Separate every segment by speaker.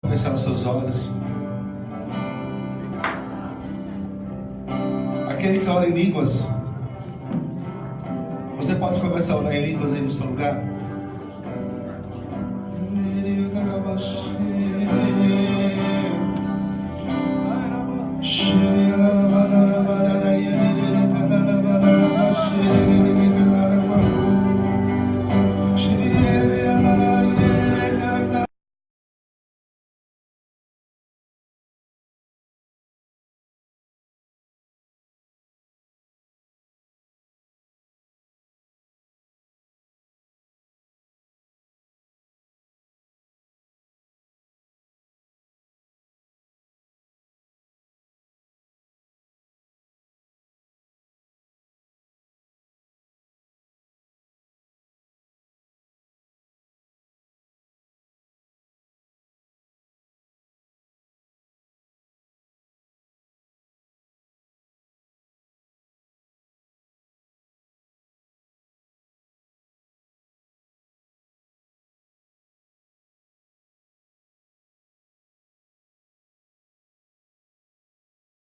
Speaker 1: Fechar os seus olhos. Aquele que ora em línguas, você pode começar a orar em línguas aí no seu lugar?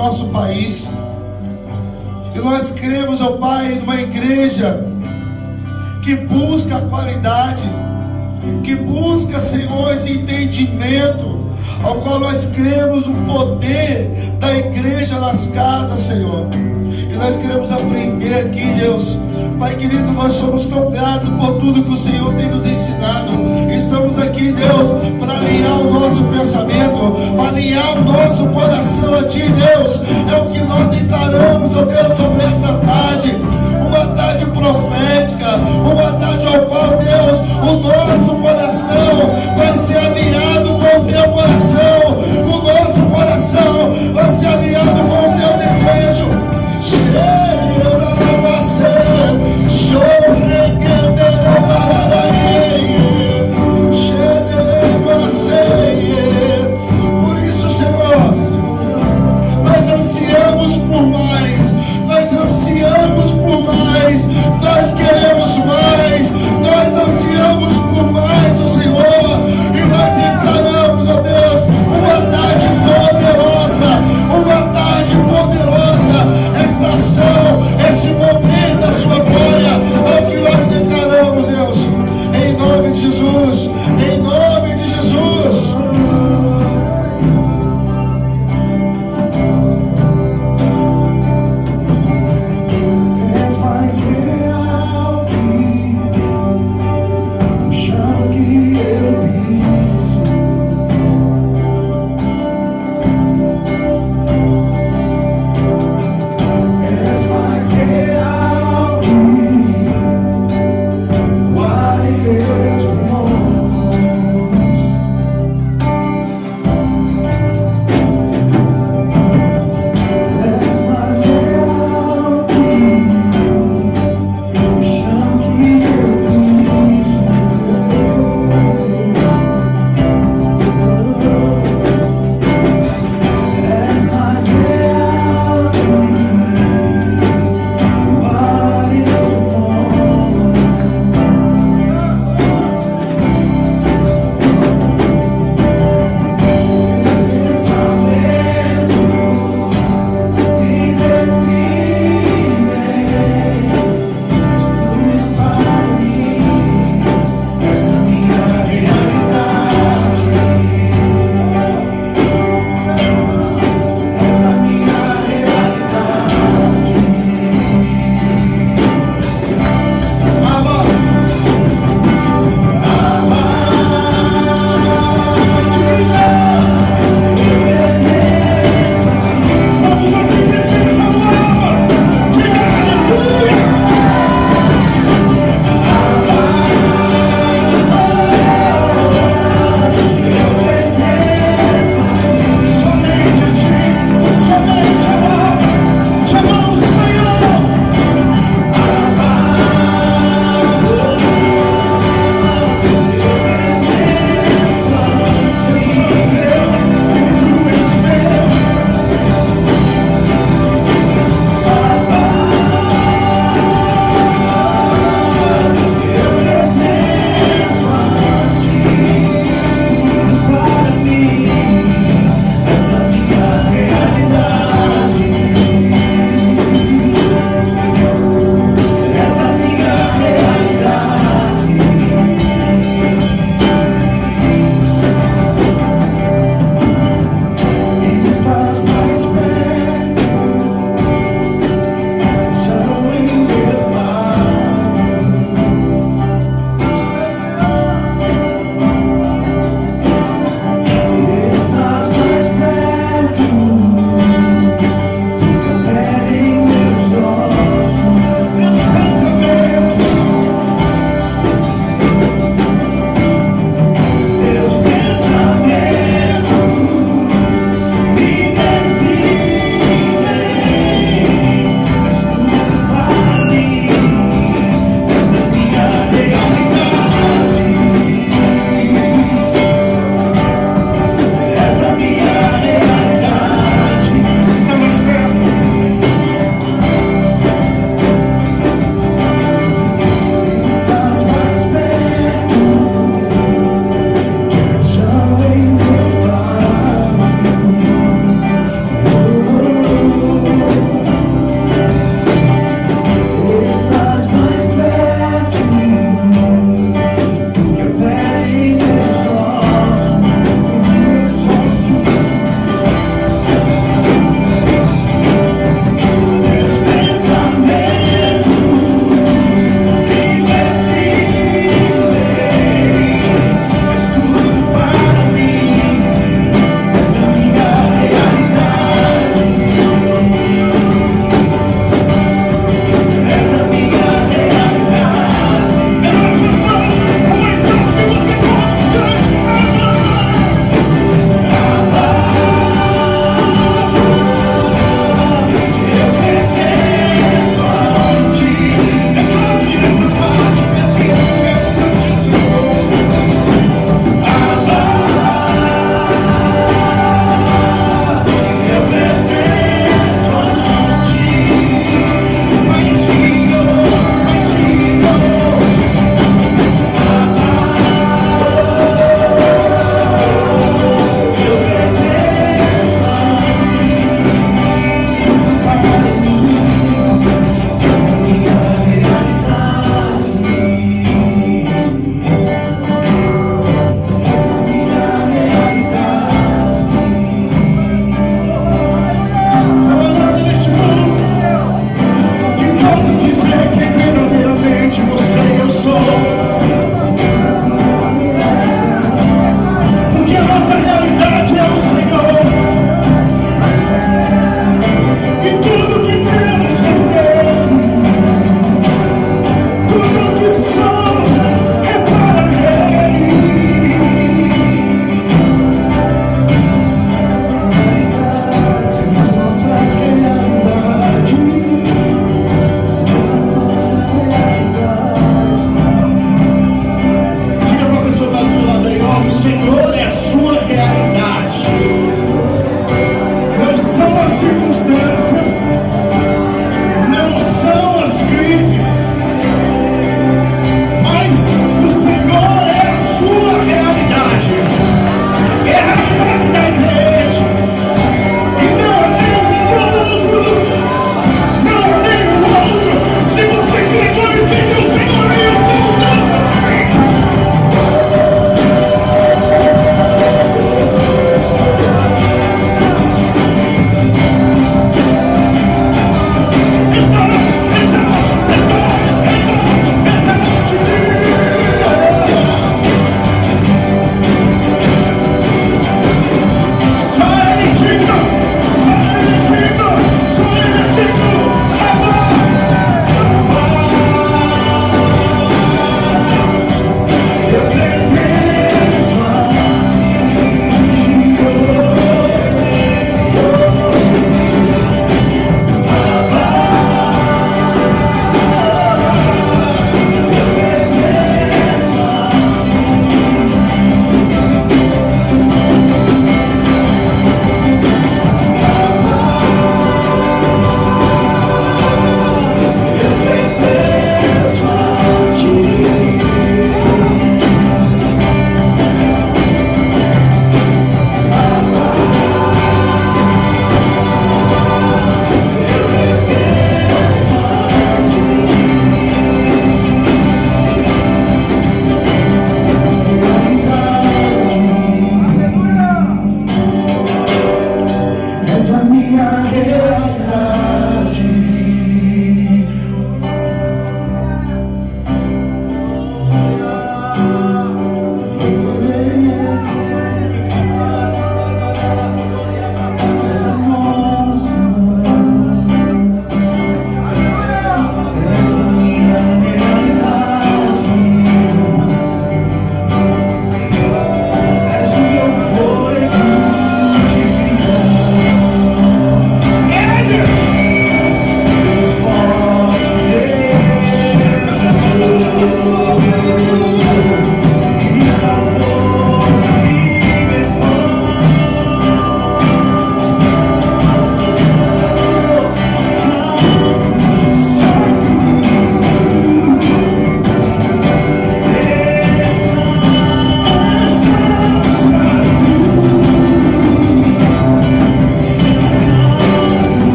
Speaker 1: Nosso país, e nós cremos, ó Pai, numa igreja que busca a qualidade, que busca, Senhor, esse entendimento, ao qual nós cremos no poder da igreja nas casas, Senhor. E nós queremos aprender aqui, Deus. Pai querido, nós somos tão gratos por tudo que o Senhor tem nos ensinado. Estamos aqui, Deus, para alinhar o nosso pensamento, para alinhar o nosso coração a Ti, Deus. É o que nós declaramos, ó Deus, sobre essa tarde. Uma tarde profética, uma tarde ao qual, Deus, o nosso coração vai ser alinhado com o Teu coração. O nosso coração vai ser alinhado com o Teu desejo. Por isso, Senhor, nós ansiamos por mais, nós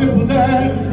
Speaker 1: você puder.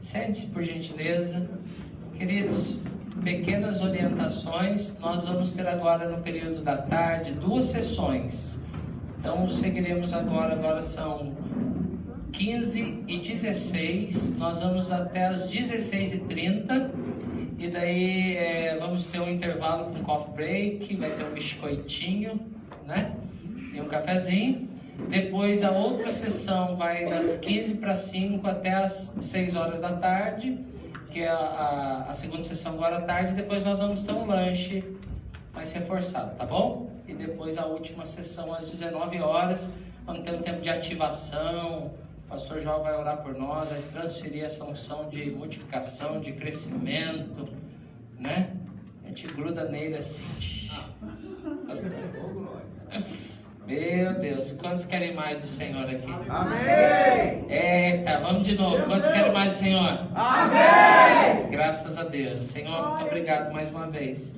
Speaker 2: Sente-se, por gentileza. Queridos, pequenas orientações. Nós vamos ter agora no período da tarde 2 sessões. Então seguiremos agora são 15h16. Nós vamos até as 16h30. E daí vamos ter um intervalo com coffee break. Vai ter um biscoitinho, né? E um cafezinho. Depois a outra sessão vai das 15:05 até as 6 horas da tarde, que é a segunda sessão agora à tarde. Depois nós vamos ter um lanche mais reforçado, tá bom? E depois a última sessão às 19 horas, vamos ter um tempo de ativação. O pastor João vai orar por nós, vai transferir essa unção de multiplicação, de crescimento, né? A gente gruda nele assim. Pastor. Meu Deus, quantos querem mais do Senhor aqui?
Speaker 3: Amém!
Speaker 2: Eita, vamos de novo. Quantos querem mais do Senhor?
Speaker 3: Amém!
Speaker 2: Graças a Deus. Senhor, muito obrigado mais uma vez.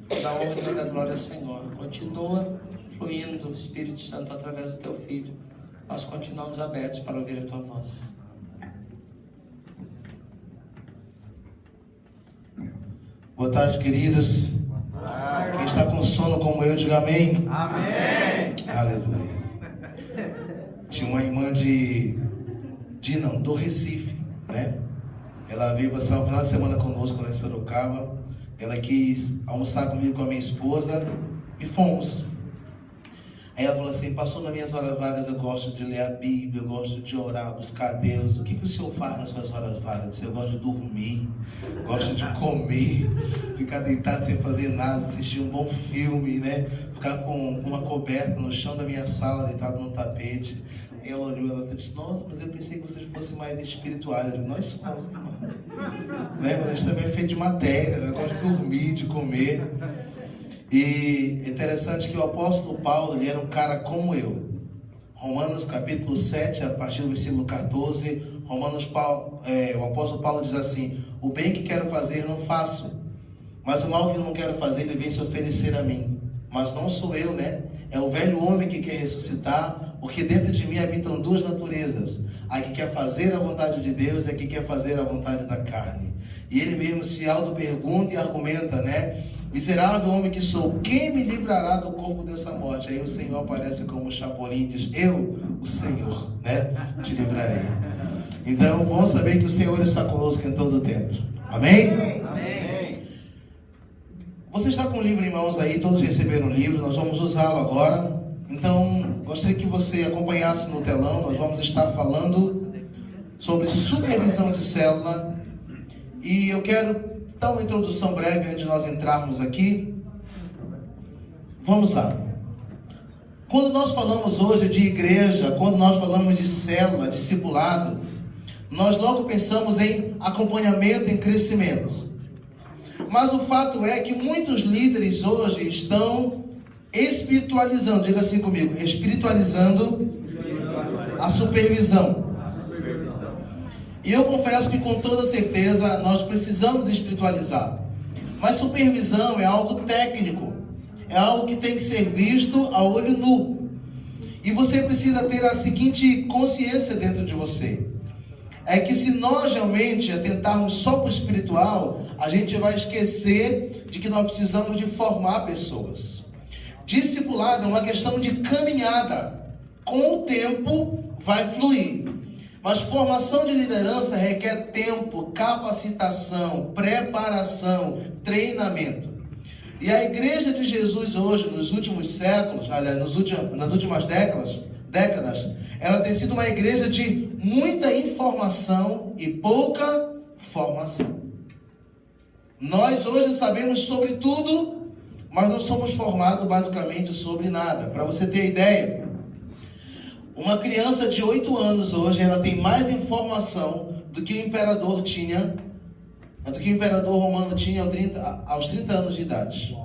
Speaker 2: Toda a honra e toda a glória ao Senhor. Continua fluindo o Espírito Santo através do Teu Filho. Nós continuamos abertos para ouvir a Tua voz.
Speaker 1: Boa tarde, queridos. Quem está com sono como eu, diga amém.
Speaker 3: Amém.
Speaker 1: Aleluia. Tinha uma irmã do Recife, né? Ela veio passar o final de semana conosco lá em Sorocaba. Ela quis almoçar comigo, com a minha esposa, e fomos. Aí ela falou assim: pastor, nas minhas horas vagas eu gosto de ler a Bíblia, eu gosto de orar, buscar a Deus. O que o senhor faz nas suas horas vagas? Eu gosto de dormir, gosto de comer, ficar deitado sem fazer nada, assistir um bom filme, né? Ficar com uma coberta no chão da minha sala, deitado no tapete. Aí ela olhou, ela disse: nossa, mas eu pensei que vocês fossem mais espirituais. Eu falei: nós somos, irmão. Né? Mas a gente também é feito de matéria, né? Eu gosto de dormir, de comer. E é interessante que o apóstolo Paulo, ele era um cara como eu. Romanos capítulo 7, a partir do versículo 14, o apóstolo Paulo diz assim: o bem que quero fazer não faço, mas o mal que não quero fazer ele vem se oferecer a mim. Mas não sou eu, né? É o velho homem que quer ressuscitar, porque dentro de mim habitam 2 naturezas: a que quer fazer a vontade de Deus e a que quer fazer a vontade da carne. E ele mesmo se auto-pergunta e argumenta, né? Miserável homem que sou, quem me livrará do corpo dessa morte? Aí o Senhor aparece como Chapolin e diz: eu, o Senhor, né, te livrarei. Então, bom saber que o Senhor está conosco em todo o tempo. Amém?
Speaker 3: Amém.
Speaker 1: Você está com o livro em mãos aí, todos receberam o livro, nós vamos usá-lo agora. Então, gostaria que você acompanhasse no telão, nós vamos estar falando sobre supervisão de célula. E eu quero dar uma introdução breve antes de nós entrarmos aqui. Vamos lá. Quando nós falamos hoje de igreja, quando nós falamos de célula, discipulado, nós logo pensamos em acompanhamento, em crescimento. Mas o fato é que muitos líderes hoje estão espiritualizando, diga assim comigo, espiritualizando a supervisão. E eu confesso que com toda certeza nós precisamos espiritualizar.
Speaker 4: Mas supervisão é algo técnico, é algo que tem que ser visto a olho nu. E você precisa ter a seguinte consciência dentro de você: é que se nós realmente atentarmos só para o espiritual, a gente vai esquecer de que nós precisamos de formar pessoas. Discipulado é uma questão de caminhada. Com o tempo vai fluir. Mas formação de liderança requer tempo, capacitação, preparação, treinamento. E a igreja de Jesus hoje, nos últimos séculos, aliás, nas últimas décadas, ela tem sido uma igreja de muita informação e pouca formação. Nós hoje sabemos sobre tudo, mas não somos formados basicamente sobre nada. Para você ter ideia, uma criança de 8 anos hoje, ela tem mais informação do que o imperador tinha, do que o imperador romano tinha aos 30 anos de idade.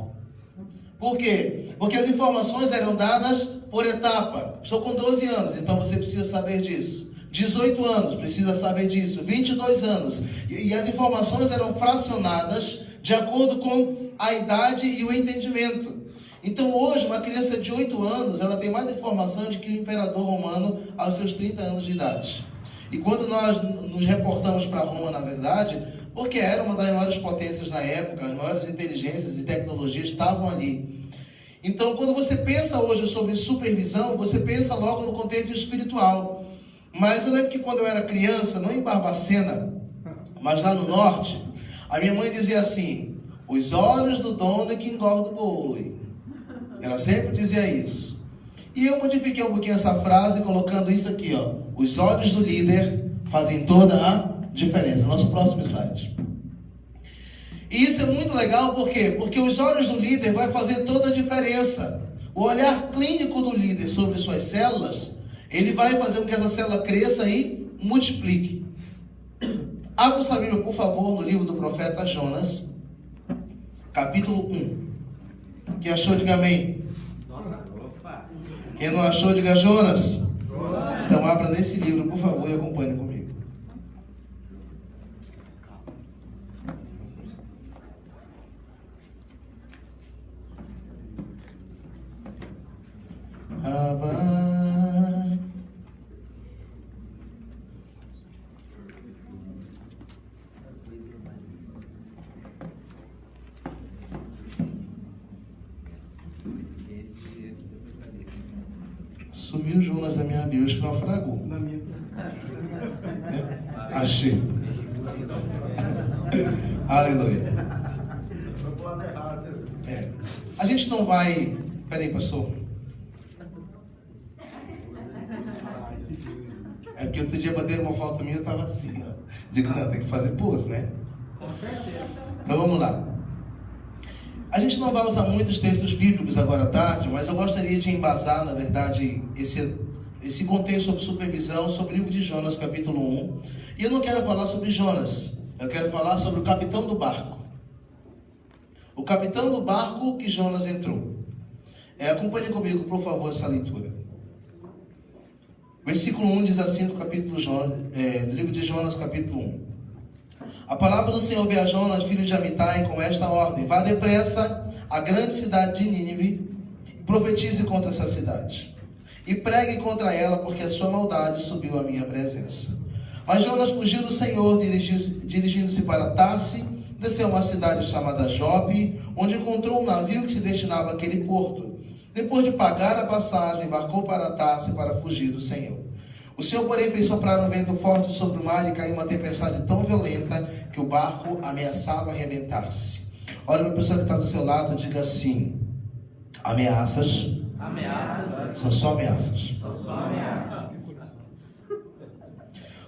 Speaker 4: Por quê? Porque as informações eram dadas por etapa. Estou com 12 anos, então você precisa saber disso. 18 anos, precisa saber disso. 22 anos. E as informações eram fracionadas de acordo com a idade e o entendimento. Então hoje, uma criança de 8 anos, ela tem mais informação do que o imperador romano aos seus 30 anos de idade. E quando nós nos reportamos para Roma, na verdade, porque era uma das maiores potências na época, as maiores inteligências e tecnologias estavam ali. Então, quando você pensa hoje sobre supervisão, você pensa logo no contexto espiritual. Mas eu lembro que quando eu era criança, não em Barbacena, mas lá no norte, a minha mãe dizia assim: os olhos do dono é que engorda o boi. Ela sempre dizia isso. E eu modifiquei um pouquinho essa frase, colocando isso aqui, ó: os olhos do líder fazem toda a diferença. Nosso próximo slide. E isso é muito legal, por quê? Porque os olhos do líder vai fazer toda a diferença. O olhar clínico do líder sobre suas células, ele vai fazer com que essa célula cresça e multiplique. Abra sua Bíblia, por favor, no livro do profeta Jonas, capítulo 1. Quem achou, diga amém. Quem não achou, diga Jonas. Então abra nesse livro, por favor, e acompanhe comigo. Sumiu Jonas da minha Bíblia, acho que naufragou. Achei. Aleluia. A gente não vai... Peraí, pastor. É porque outro dia bateram uma foto minha e eu estava assim, ó. Digo, não, tem que fazer pose, né? Então vamos lá. A gente não vai usar muitos textos bíblicos agora à tarde, mas eu gostaria de embasar, na verdade, esse contexto sobre supervisão, sobre o livro de Jonas, capítulo 1. E eu não quero falar sobre Jonas, eu quero falar sobre o capitão do barco. O capitão do barco que Jonas entrou. Acompanhe comigo, por favor, essa leitura. Versículo 1 diz assim do do livro de Jonas, capítulo 1. A palavra do Senhor veio a Jonas, filho de Amitai, com esta ordem: vá depressa à grande cidade de Nínive e profetize contra essa cidade. E pregue contra ela, porque a sua maldade subiu à minha presença. Mas Jonas fugiu do Senhor, dirigindo-se para Tarse, desceu a uma cidade chamada Jope, onde encontrou um navio que se destinava àquele porto. Depois de pagar a passagem, embarcou para Tarse para fugir do Senhor. O Senhor, porém, fez soprar um vento forte sobre o mar e caiu uma tempestade tão violenta que o barco ameaçava arrebentar-se. Olha para a pessoa que está do seu lado e diga assim: ameaças. São só ameaças.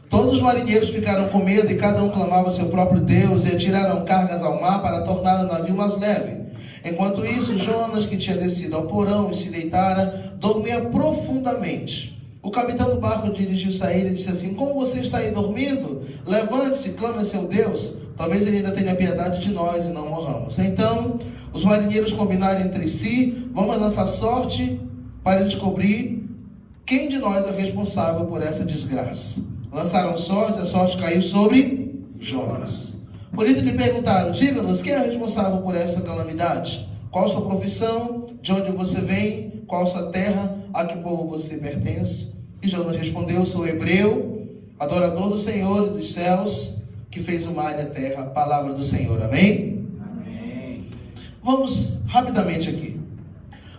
Speaker 4: Todos os marinheiros ficaram com medo e cada um clamava ao seu próprio Deus e atiraram cargas ao mar para tornar o navio mais leve. Enquanto isso, Jonas, que tinha descido ao porão e se deitara, dormia profundamente. O capitão do barco dirigiu-se a ele e disse assim: como você está aí dormindo? Levante-se, clame a seu Deus. Talvez ele ainda tenha piedade de nós e não morramos. Então, os marinheiros combinaram entre si: vamos lançar sorte para descobrir quem de nós é responsável por essa desgraça. Lançaram sorte, a sorte caiu sobre Jonas. Por isso lhe perguntaram: diga-nos, quem é responsável por esta calamidade? Qual a sua profissão? De onde você vem? Qual a sua terra? A que povo você pertence? E Jonas respondeu: sou hebreu, adorador do Senhor e dos céus, que fez o mar e a terra. Palavra do Senhor. Amém?
Speaker 3: Amém.
Speaker 4: Vamos rapidamente aqui.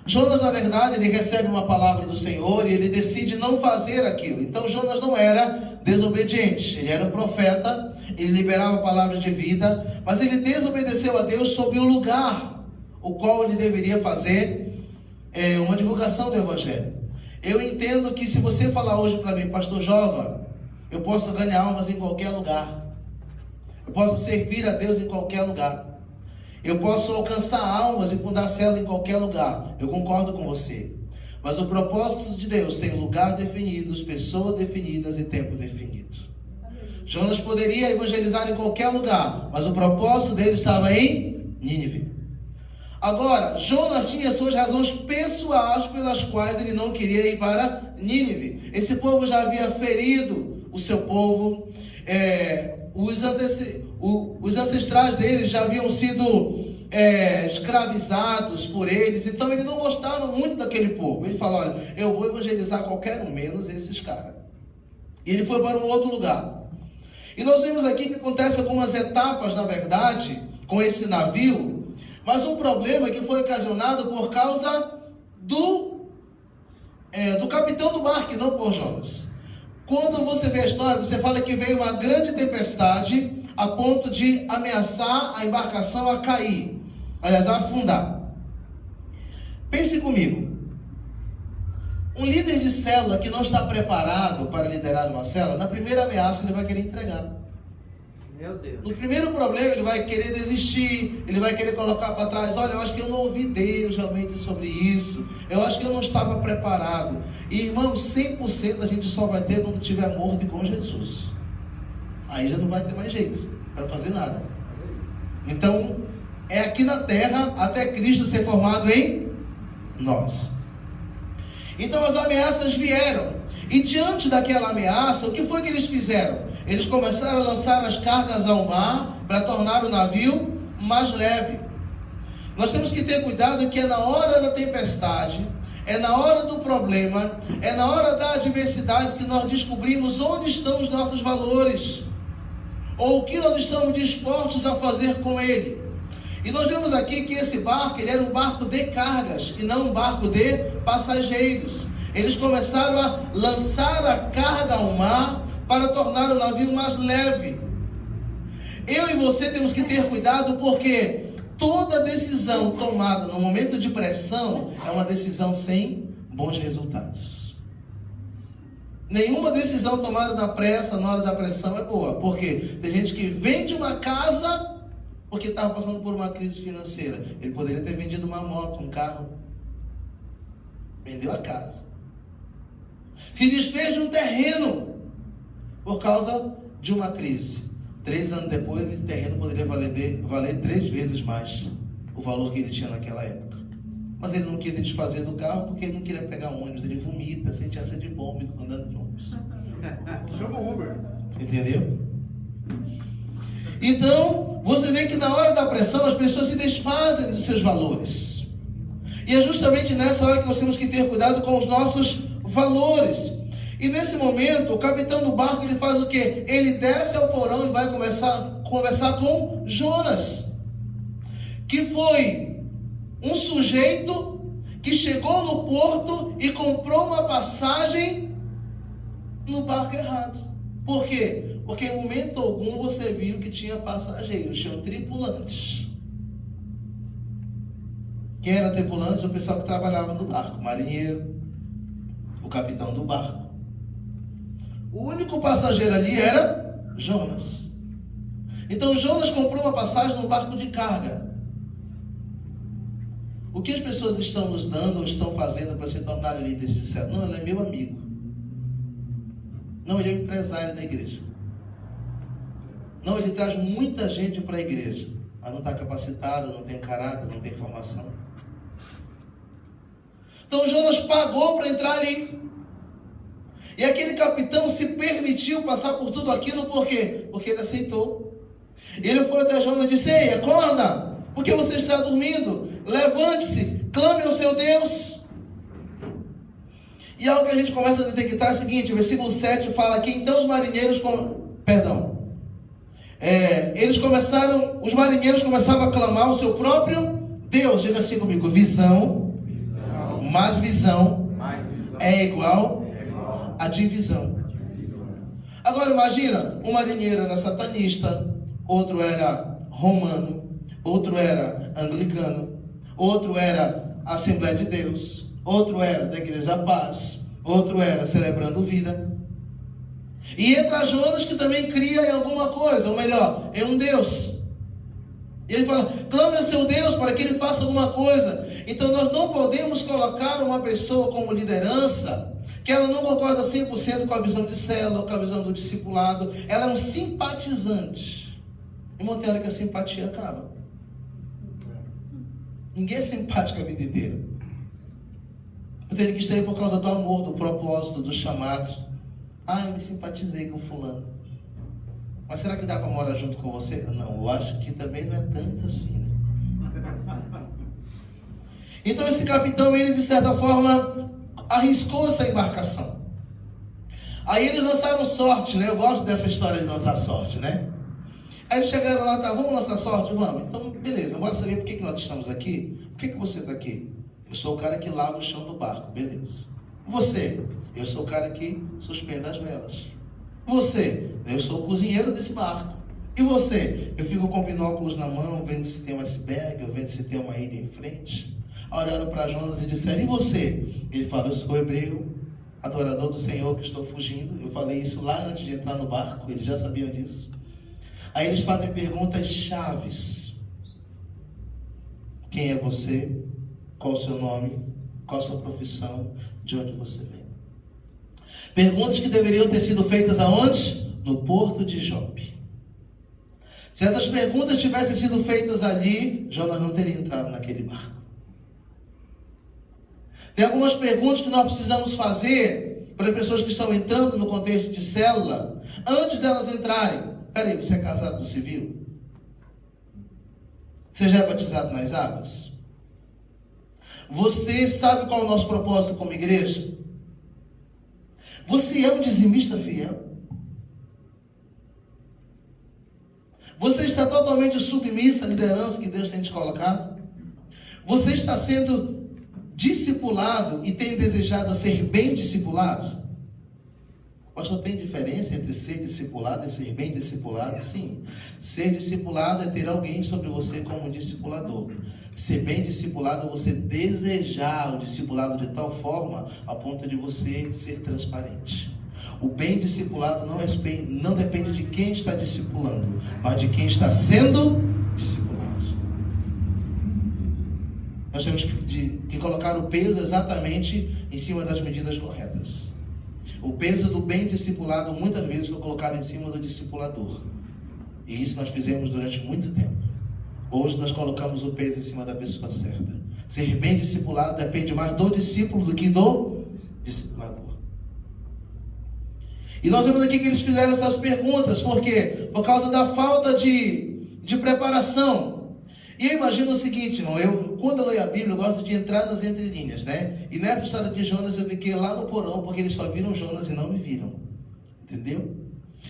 Speaker 4: Jonas, na verdade, ele recebe uma palavra do Senhor e ele decide não fazer aquilo. Então Jonas não era desobediente, ele era um profeta, ele liberava palavras de vida, mas ele desobedeceu a Deus sobre o lugar o qual ele deveria fazer uma divulgação do Evangelho. Eu entendo que se você falar hoje para mim: pastor Jova, eu posso ganhar almas em qualquer lugar, eu posso servir a Deus em qualquer lugar, eu posso alcançar almas e fundar célula em qualquer lugar. Eu concordo com você. Mas o propósito de Deus tem lugar definido, pessoas definidas e tempo definido. Jonas poderia evangelizar em qualquer lugar, mas o propósito dele estava em Nínive. Agora, Jonas tinha suas razões pessoais pelas quais ele não queria ir para Nínive. Esse povo já havia ferido o seu povo. Os ancestrais deles já haviam sido escravizados por eles. Então ele não gostava muito daquele povo. Ele falou: olha, eu vou evangelizar qualquer um, menos esses caras. E ele foi para um outro lugar. E nós vemos aqui que acontece algumas etapas, na verdade, com esse navio. Mas um problema que foi ocasionado por causa do capitão do barco, não por Jonas. Quando você vê a história, você fala que veio uma grande tempestade a ponto de ameaçar a embarcação a cair, aliás, a afundar. Pense comigo. Um líder de célula que não está preparado para liderar uma célula, na primeira ameaça ele vai querer entregar.
Speaker 2: Meu Deus.
Speaker 4: No primeiro problema ele vai querer desistir, ele vai querer colocar para trás: olha, eu acho que eu não ouvi Deus realmente sobre isso, eu acho que eu não estava preparado. E irmãos, 100% a gente só vai ter quando tiver morto e com Jesus. Aí já não vai ter mais jeito para fazer nada. Então, é aqui na terra até Cristo ser formado em nós. Então as ameaças vieram. E diante daquela ameaça, o que foi que eles fizeram? Eles começaram a lançar as cargas ao mar para tornar o navio mais leve. Nós temos que ter cuidado que é na hora da tempestade, é na hora do problema, é na hora da adversidade que nós descobrimos onde estão os nossos valores, ou o que nós estamos dispostos a fazer com ele. E nós vemos aqui que esse barco, ele era um barco de cargas e não um barco de passageiros. Eles começaram a lançar a carga ao mar para tornar o navio mais leve. Eu e você temos que ter cuidado, porque toda decisão tomada no momento de pressão é uma decisão sem bons resultados. Nenhuma decisão tomada na pressa, na hora da pressão, é boa. Porque tem gente que vende uma casa porque estava passando por uma crise financeira. Ele poderia ter vendido uma moto, um carro. Vendeu a casa. Se desfez de um terreno por causa de uma crise. 3 anos depois, esse terreno poderia valer 3 vezes mais o valor que ele tinha naquela época. Mas ele não queria desfazer do carro porque ele não queria pegar ônibus. Ele vomita, sente ânsia de vômito andando de ônibus.
Speaker 3: Chama o Uber.
Speaker 4: Entendeu? Então, você vê que na hora da pressão as pessoas se desfazem dos seus valores. E é justamente nessa hora que nós temos que ter cuidado com os nossos valores. E nesse momento, o capitão do barco, ele faz o quê? Ele desce ao porão e vai começar a conversar com Jonas, que foi um sujeito que chegou no porto e comprou uma passagem no barco errado. Por quê? Porque em momento algum você viu que tinha passageiros, tinham tripulantes. Quem era tripulante? O pessoal que trabalhava no barco, o marinheiro, o capitão do barco. O único passageiro ali era Jonas. Então Jonas comprou uma passagem no barco de carga. O que as pessoas estão nos dando ou estão fazendo para se tornarem líderes de célula? Não, ele é meu amigo. Não, ele é o empresário da igreja. Não, ele traz muita gente para a igreja, mas não está capacitado, não tem caráter, não tem formação. Então Jonas pagou para entrar ali. E aquele capitão se permitiu passar por tudo aquilo, por quê? Porque ele aceitou. Ele foi até Jonas e disse: ei, acorda, por que você está dormindo? Levante-se, clame ao seu Deus. E algo que a gente começa a detectar é o seguinte: o versículo 7 fala que então os marinheiros, os marinheiros começaram a clamar ao seu próprio Deus. Diga assim comigo: visão. Mais visão é igual a divisão. Agora imagina, um marinheiro era satanista, outro era romano, outro era anglicano, outro era Assembleia de Deus, outro era da Igreja da Paz, outro era Celebrando Vida. E entra Jonas, que também cria em alguma coisa, ou melhor, em um Deus. E ele fala: clame a seu Deus para que ele faça alguma coisa. Então nós não podemos colocar uma pessoa como liderança que ela não concorda 100% com a visão de célula, com a visão do discipulado. Ela é um simpatizante. E uma hora que a simpatia acaba. Ninguém é simpático a vida inteira. Eu teria que estar aí por causa do amor, do propósito, do chamado. Eu me simpatizei com fulano. Mas será que dá para morar junto com você? Não, eu acho que também não é tanto assim, né? Então esse capitão, ele de certa forma arriscou essa embarcação. Aí eles lançaram sorte, né? Eu gosto dessa história de lançar sorte, né? Aí eles chegaram lá: tá, vamos lançar sorte? Vamos. Então, beleza, bora saber por que nós estamos aqui? Por que você está aqui? Eu sou o cara que lava o chão do barco, beleza. Você? Eu sou o cara que suspende as velas. Você? Eu sou o cozinheiro desse barco. E você? Eu fico com binóculos na mão, vendo se tem um iceberg, eu vendo se tem uma ilha em frente. Olharam para Jonas e disseram: e você? Ele falou: eu sou hebreu, adorador do Senhor, que estou fugindo. Eu falei isso lá antes de entrar no barco, eles já sabiam disso. Aí eles fazem perguntas chaves: quem é você? Qual o seu nome? Qual a sua profissão? De onde você vem? Perguntas que deveriam ter sido feitas aonde? No porto de Jope. Se essas perguntas tivessem sido feitas ali, Jonas não teria entrado naquele barco. Tem algumas perguntas que nós precisamos fazer para as pessoas que estão entrando no contexto de célula, antes delas entrarem. Peraí, você é casado no civil? Você já é batizado nas águas? Você sabe qual é o nosso propósito como igreja? Você é um dizimista fiel? Você está totalmente submisso à liderança que Deus tem te colocado? Você está sendo discipulado e tem desejado ser bem discipulado? Pastor, tem diferença entre ser discipulado e ser bem discipulado? Sim. Ser discipulado é ter alguém sobre você como discipulador. Ser bem discipulado é você desejar o discipulado de tal forma a ponto de você ser transparente. O bem discipulado não depende de quem está discipulando, mas de quem está sendo discipulado. Nós temos que colocar o peso exatamente em cima das medidas corretas. O peso do bem discipulado muitas vezes foi colocado em cima do discipulador. E isso nós fizemos durante muito tempo. Hoje nós colocamos o peso em cima da pessoa certa. Ser bem discipulado depende mais do discípulo do que do discipulador. E nós vemos aqui que eles fizeram essas perguntas. Por quê? Por causa da falta de preparação. E eu imagino o seguinte, irmão. Quando eu leio a Bíblia, eu gosto de entrar nas entrelinhas, né? E nessa história de Jonas, eu fiquei lá no porão, porque eles só viram Jonas e não me viram. Entendeu?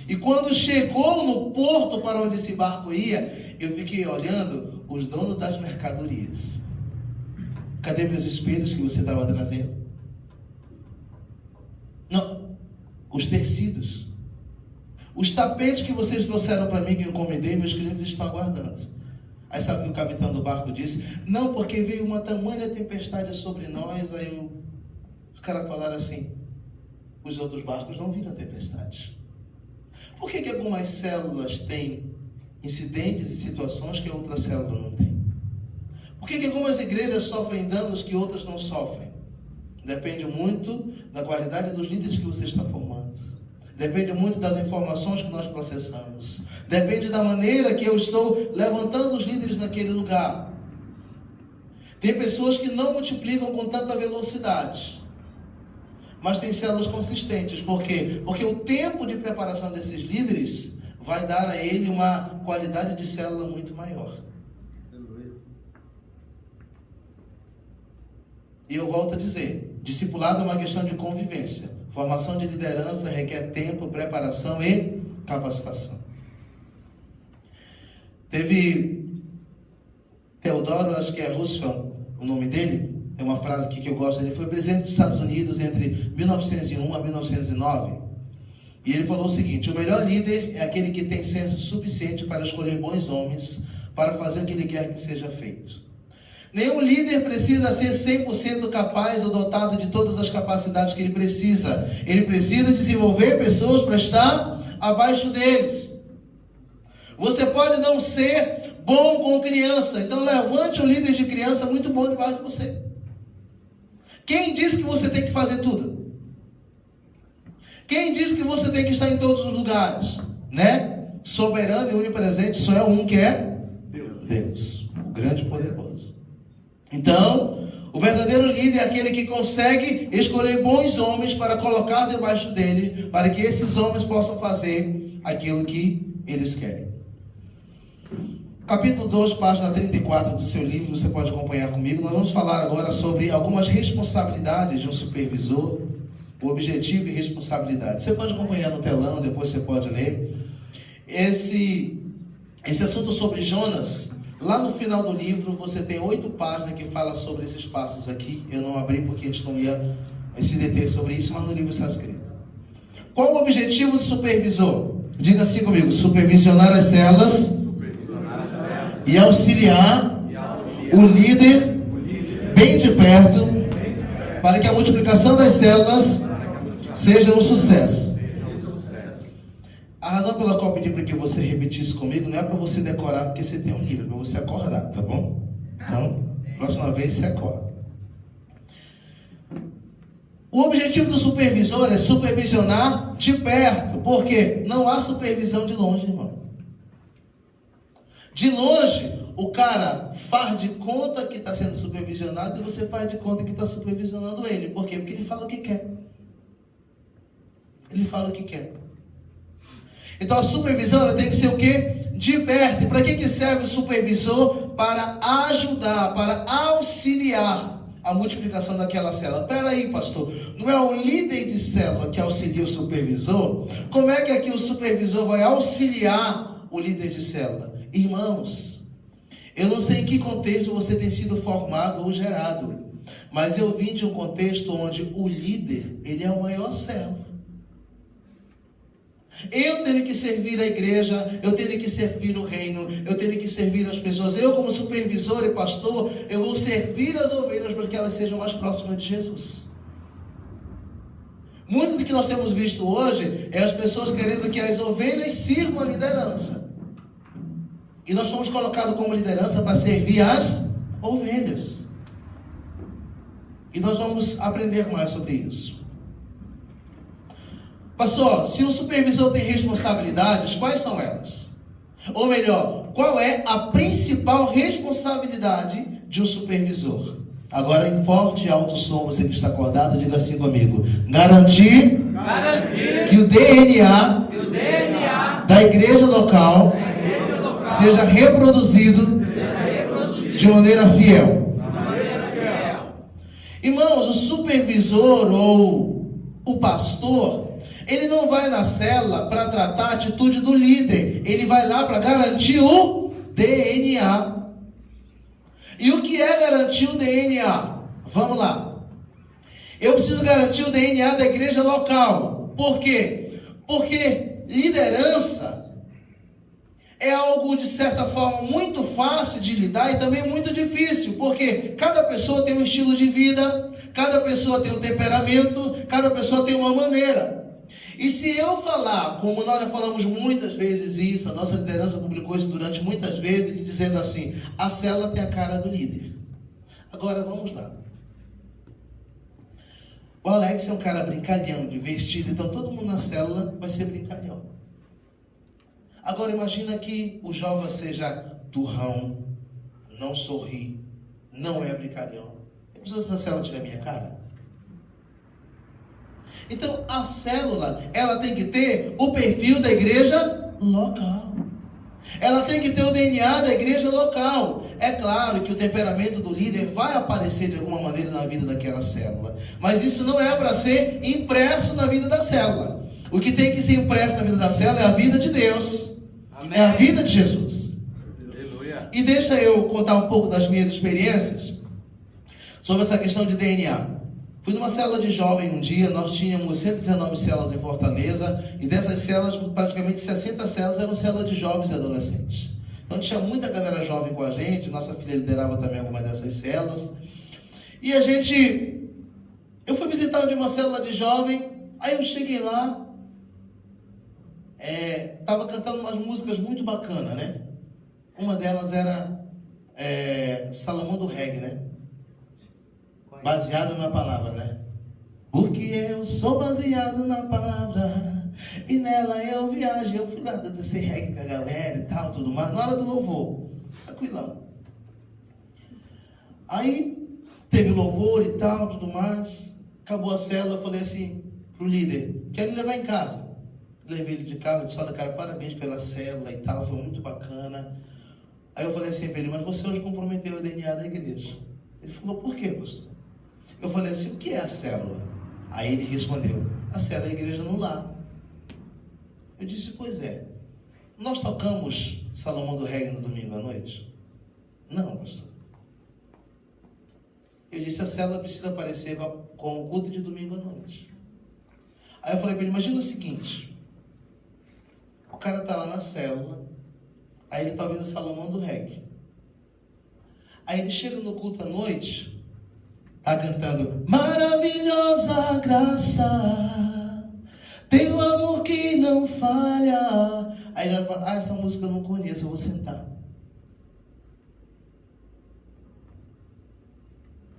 Speaker 4: E quando chegou no porto para onde esse barco ia, eu fiquei olhando os donos das mercadorias. Cadê meus espelhos que você estava trazendo? Não. Os tecidos. Os tapetes que vocês trouxeram para mim, que eu encomendei, meus clientes estão aguardando. Aí sabe o que o capitão do barco disse? Não, porque veio uma tamanha tempestade sobre nós. Aí os caras falaram assim: os outros barcos não viram a tempestade. Por que algumas células têm incidentes e situações que a outra célula não tem? Por que algumas igrejas sofrem danos que outras não sofrem? Depende muito da qualidade dos líderes que você está formando. Depende muito das informações que nós processamos. Depende da maneira que eu estou levantando os líderes naquele lugar. Tem pessoas que não multiplicam com tanta velocidade, mas tem células consistentes. Por quê? Porque o tempo de preparação desses líderes vai dar a ele uma qualidade de célula muito maior. E eu volto a dizer, discipulado é uma questão de convivência. Formação de liderança requer tempo, preparação e capacitação. Teve Theodore, acho que é Roosevelt o nome dele, é uma frase aqui que eu gosto, ele foi presidente dos Estados Unidos entre 1901 a 1909. E ele falou o seguinte: o melhor líder é aquele que tem senso suficiente para escolher bons homens para fazer o que ele quer que seja feito. Nenhum líder precisa ser 100% capaz ou dotado de todas as capacidades que ele precisa. Ele precisa desenvolver pessoas para estar abaixo deles. Você pode não ser bom com criança, então levante um líder de criança muito bom debaixo de você. Quem diz que você tem que fazer tudo? Quem diz que você tem que estar em todos os lugares? Né? Soberano e onipresente só é um, que é Deus, o grande e poderoso. Então, o verdadeiro líder é aquele que consegue escolher bons homens para colocar debaixo dele, para que esses homens possam fazer aquilo que eles querem. Capítulo 2, página 34 do seu livro, você pode acompanhar comigo. Nós vamos falar agora sobre algumas responsabilidades de um supervisor, o objetivo e responsabilidade. Você pode acompanhar no telão, depois você pode ler. Esse assunto sobre Jonas, lá no final do livro, você tem 8 páginas que fala sobre esses passos aqui. Eu não abri porque a gente não ia se deter sobre isso, mas no livro está escrito. Qual o objetivo do supervisor? Diga assim comigo: supervisionar as células e auxiliar o líder bem de perto para que a multiplicação das células seja um sucesso. A razão pela qual eu pedi para que você repetisse comigo não é para você decorar porque você tem um livro, é para você acordar, tá bom? Então, próxima vez você acorda. O objetivo do supervisor é supervisionar de perto, porque não há supervisão de longe, irmão. De longe, o cara faz de conta que está sendo supervisionado e você faz de conta que está supervisionando ele. Por quê? Porque ele fala o que quer. Ele fala o que quer. Então a supervisão ela tem que ser o quê? De perto. E para que serve o supervisor? Para ajudar, para auxiliar a multiplicação daquela célula. Espera aí, pastor, não é o líder de célula que auxilia o supervisor? Como é que aqui o supervisor vai auxiliar o líder de célula? Irmãos, eu não sei em que contexto você tem sido formado ou gerado, mas eu vim de um contexto onde o líder, ele é o maior servo. Eu tenho que servir a igreja, eu tenho que servir o reino, eu tenho que servir as pessoas. Eu, como supervisor e pastor, eu vou servir as ovelhas para que elas sejam mais próximas de Jesus. Muito do que nós temos visto hoje é as pessoas querendo que as ovelhas sirvam a liderança. E nós fomos colocados como liderança para servir as ovelhas. E nós vamos aprender mais sobre isso. Pastor, se o supervisor tem responsabilidades, quais são elas? Ou melhor, qual é a principal responsabilidade de um supervisor? Agora, em forte e alto som, você que está acordado, diga assim comigo: garantir que o DNA da igreja local seja reproduzido de maneira fiel. Irmãos, o supervisor ou o pastor, ele não vai na célula para tratar a atitude do líder. Ele vai lá para garantir o DNA. E o que é garantir o DNA? Vamos lá. Eu preciso garantir o DNA da igreja local. Por quê? Porque liderança é algo, de certa forma, muito fácil de lidar e também muito difícil, porque cada pessoa tem um estilo de vida, cada pessoa tem um temperamento, cada pessoa tem uma maneira. E se eu falar, como nós já falamos muitas vezes isso, a nossa liderança publicou isso durante muitas vezes, dizendo assim: a célula tem a cara do líder. Agora vamos lá. O Alex é um cara brincalhão, divertido, então todo mundo na célula vai ser brincalhão. Agora imagina que o jovem seja durrão, não sorri, não é brincalhão. Eu preciso dessa célula tiver a minha cara. Então a célula, ela tem que ter o perfil da igreja local. Ela tem que ter o DNA da igreja local. É claro que o temperamento do líder vai aparecer de alguma maneira na vida daquela célula, mas isso não é para ser impresso na vida da célula. O que tem que ser impresso na vida da célula é a vida de Deus. Amém. É a vida de Jesus. Aleluia. E deixa eu contar um pouco das minhas experiências sobre essa questão de DNA. Fui numa célula de jovem um dia, nós tínhamos 119 células em Fortaleza, e dessas células, praticamente 60 células eram células de jovens e adolescentes. Então tinha muita galera jovem com a gente, nossa filha liderava também algumas dessas células. E eu fui visitar uma célula de jovem, aí eu cheguei lá, estava cantando umas músicas muito bacanas, né? Uma delas era Salomão do Reggae, né? Baseado na palavra, né? Porque eu sou baseado na palavra e nela eu viajo. Eu fui lá descer reggae com a galera e tal, tudo mais. Na hora do louvor, tranquilão. Aí teve louvor e tal, tudo mais. Acabou a célula, eu falei assim pro líder: quero ele levar em casa. Levei ele de carro, disse: olha, cara, parabéns pela célula e tal, foi muito bacana. Aí eu falei assim para ele: mas você hoje comprometeu o DNA da igreja. Ele falou: por quê, pastor? Eu falei assim: o que é a célula? Aí ele respondeu: a célula é a igreja no lar. Eu disse: pois é. Nós tocamos Salomão do Reggae no domingo à noite? Não, pastor. Eu disse: a célula precisa aparecer com o culto de domingo à noite. Aí eu falei para ele: imagina o seguinte, o cara está lá na célula, aí ele está ouvindo Salomão do Reggae. Aí ele chega no culto à noite, está cantando: maravilhosa graça, teu amor que não falha. Aí ele vai falar: essa música eu não conheço, eu vou sentar.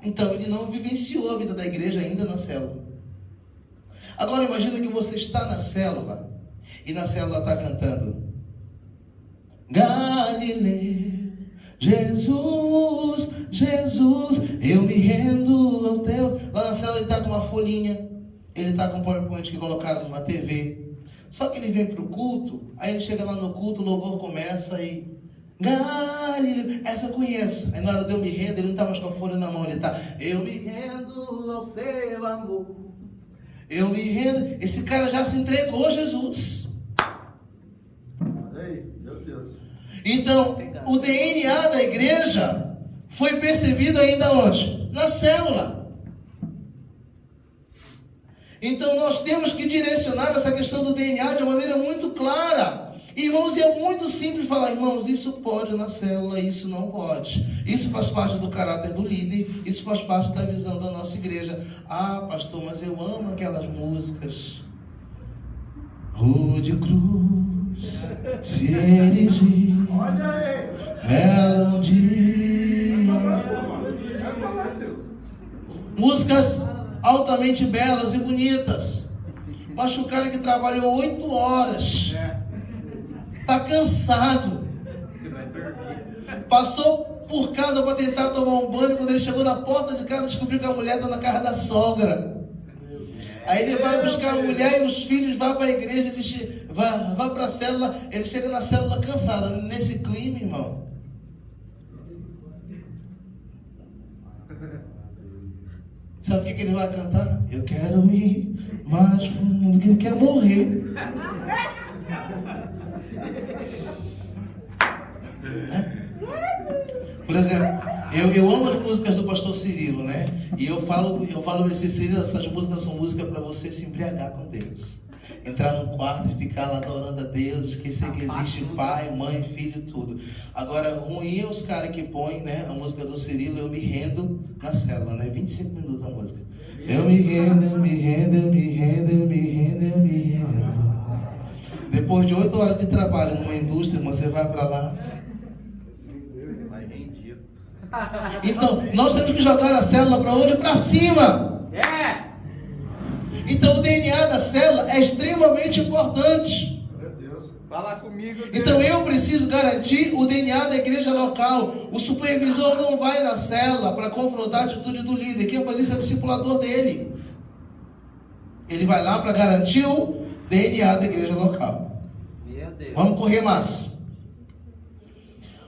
Speaker 4: Então ele não vivenciou a vida da igreja ainda na célula. Agora imagina que você está na célula, e na célula está cantando: Galileu, Jesus, Jesus, eu me rendo ao teu. Lá na célula ele está com uma folhinha, ele está com um PowerPoint que colocaram numa TV. Só que ele vem para o culto, aí ele chega lá no culto, o louvor começa e Galileu, essa eu conheço. Aí na hora de eu me rendo, ele não está mais com a folha na mão, ele está: eu me rendo ao seu amor, eu me rendo. Esse cara já se entregou a Jesus. Então, o DNA da igreja foi percebido ainda onde? Na célula. Então, nós temos que direcionar essa questão do DNA de uma maneira muito clara. Irmãos, e é muito simples falar: irmãos, isso pode na célula, isso não pode. Isso faz parte do caráter do líder, isso faz parte da visão da nossa igreja. Ah, pastor, mas eu amo aquelas músicas. Rude cruz se erigir, ela um dia. Músicas altamente belas e bonitas. Mas o cara que trabalhou 8 horas está cansado, passou por casa para tentar tomar um banho. Quando ele chegou na porta de casa, descobriu que a mulher está na casa da sogra. Aí ele vai buscar a mulher e os filhos, vai para a igreja, ele vai para a célula, ele chega na célula cansado. Nesse clima, irmão, sabe o que ele vai cantar? Eu quero ir mais fundo, que ele quer morrer. Por exemplo, eu amo as músicas do pastor Cirilo, né? E eu falo esse Cirilo, essas músicas são músicas para você se embriagar com Deus. Entrar no quarto e ficar lá adorando a Deus, esquecer que existe pai, mãe, filho, tudo. Agora, ruim é os caras que põem, né, a música do Cirilo, eu me rendo na célula, né? 25 minutos a música. Eu me rendo, eu me rendo, eu me rendo, eu me rendo, eu me rendo. Depois de 8 horas de trabalho numa indústria, você vai para lá. Então, nós temos que jogar a célula para onde? Para cima. Então, o DNA da célula é extremamente importante.
Speaker 3: Fala comigo, Deus.
Speaker 4: Então, eu preciso garantir o DNA da igreja local. O supervisor não vai na célula para confrontar a atitude do líder. Quem faz isso é o discipulador dele. Ele vai lá para garantir o DNA da igreja local. Vamos correr mais.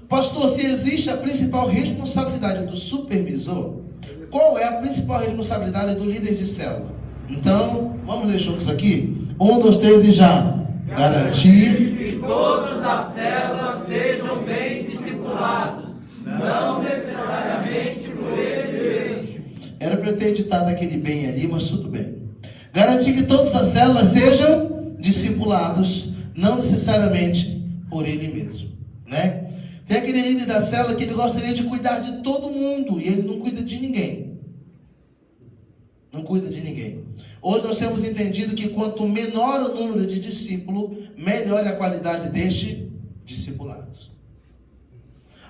Speaker 4: Pastor, se existe a principal responsabilidade do supervisor, qual é a principal responsabilidade do líder de célula? Então, vamos ler juntos aqui? 1, 2, 3 e já. Garantir
Speaker 3: que todos da célula sejam bem discipulados, não necessariamente por ele mesmo.
Speaker 4: Era para eu ter editado aquele bem ali, mas tudo bem. Garantir que todos da célula sejam discipulados, não necessariamente por ele mesmo, né? Tem aquele líder da célula que ele gostaria de cuidar de todo mundo e ele não cuida de ninguém. Não cuida de ninguém. Hoje nós temos entendido que quanto menor o número de discípulos, melhor é a qualidade deste discipulado.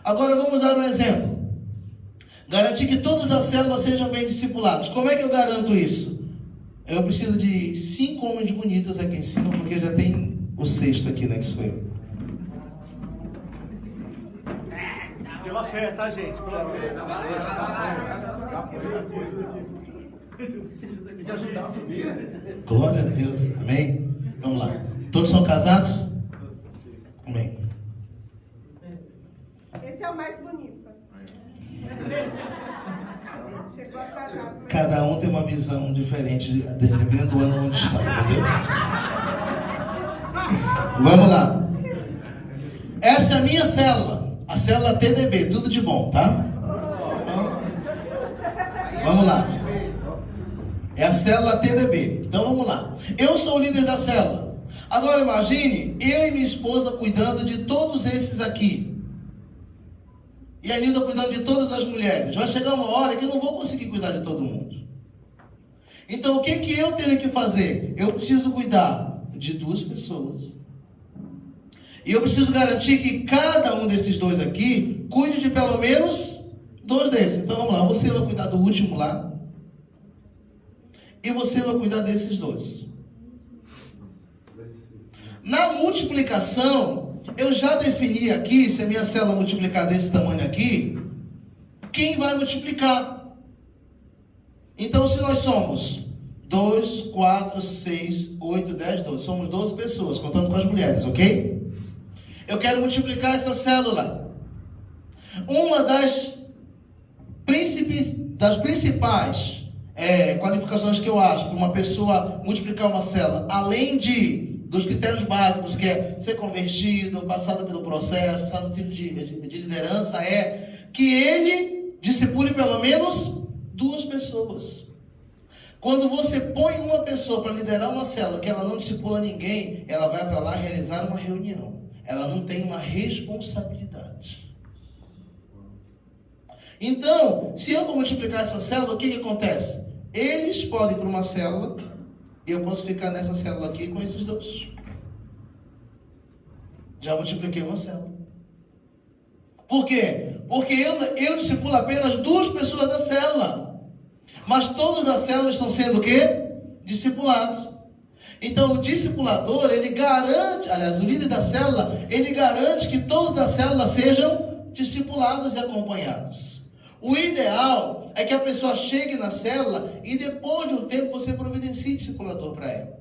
Speaker 4: Agora vamos dar um exemplo. Garantir que todos da célula sejam bem discipulados. Como é que eu garanto isso? Eu preciso de 5 homens bonitos aqui em cima, porque já tem o 6º aqui, né? Que sou eu.
Speaker 3: Pela fé, tá, gente? Pela fé. Tem que ajudar a subir.
Speaker 4: Glória a Deus. Amém? Vamos lá. Todos são casados? Amém.
Speaker 5: Esse é o mais bonito, pastor. Chegou atrasado. Mas...
Speaker 4: Cada um tem uma visão diferente, dependendo do ano onde está, entendeu? Vamos lá. Essa é a minha célula. A célula TDB, tudo de bom, tá? Vamos lá. É a célula TDB. Então vamos lá. Eu sou o líder da célula. Agora imagine eu e minha esposa cuidando de todos esses aqui. E a Nilda cuidando de todas as mulheres. Vai chegar uma hora que eu não vou conseguir cuidar de todo mundo. Então o que eu tenho que fazer? Eu preciso cuidar de 2 pessoas. E eu preciso garantir que cada um desses 2 aqui cuide de pelo menos 2 desses. Então vamos lá, você vai cuidar do último lá. E você vai cuidar desses 2. Na multiplicação, eu já defini aqui, se a minha célula multiplicar desse tamanho aqui, quem vai multiplicar. Então se nós somos 2, 4, 6, 8, 10, 12. Somos 12 pessoas, contando com as mulheres, ok? Eu quero multiplicar essa célula. Uma das principais qualificações que eu acho para uma pessoa multiplicar uma célula, além dos critérios básicos, que é ser convertido, passado pelo processo, estar no tipo de liderança, é que ele discipule pelo menos 2 pessoas. Quando você põe uma pessoa para liderar uma célula que ela não discipula ninguém, ela vai para lá realizar uma reunião. Ela não tem uma responsabilidade. Então, se eu for multiplicar essa célula, o que acontece? Eles podem ir para uma célula, e eu posso ficar nessa célula aqui com esses 2. Já multipliquei uma célula. Por quê? Porque eu discipulo apenas 2 pessoas da célula. Mas todos da célula estão sendo o quê? Discipulados. Então o discipulador, ele garante, aliás, o líder da célula, ele garante que todos da célula sejam discipulados e acompanhados. O ideal é que a pessoa chegue na célula e depois de um tempo você providencie discipulador para ela.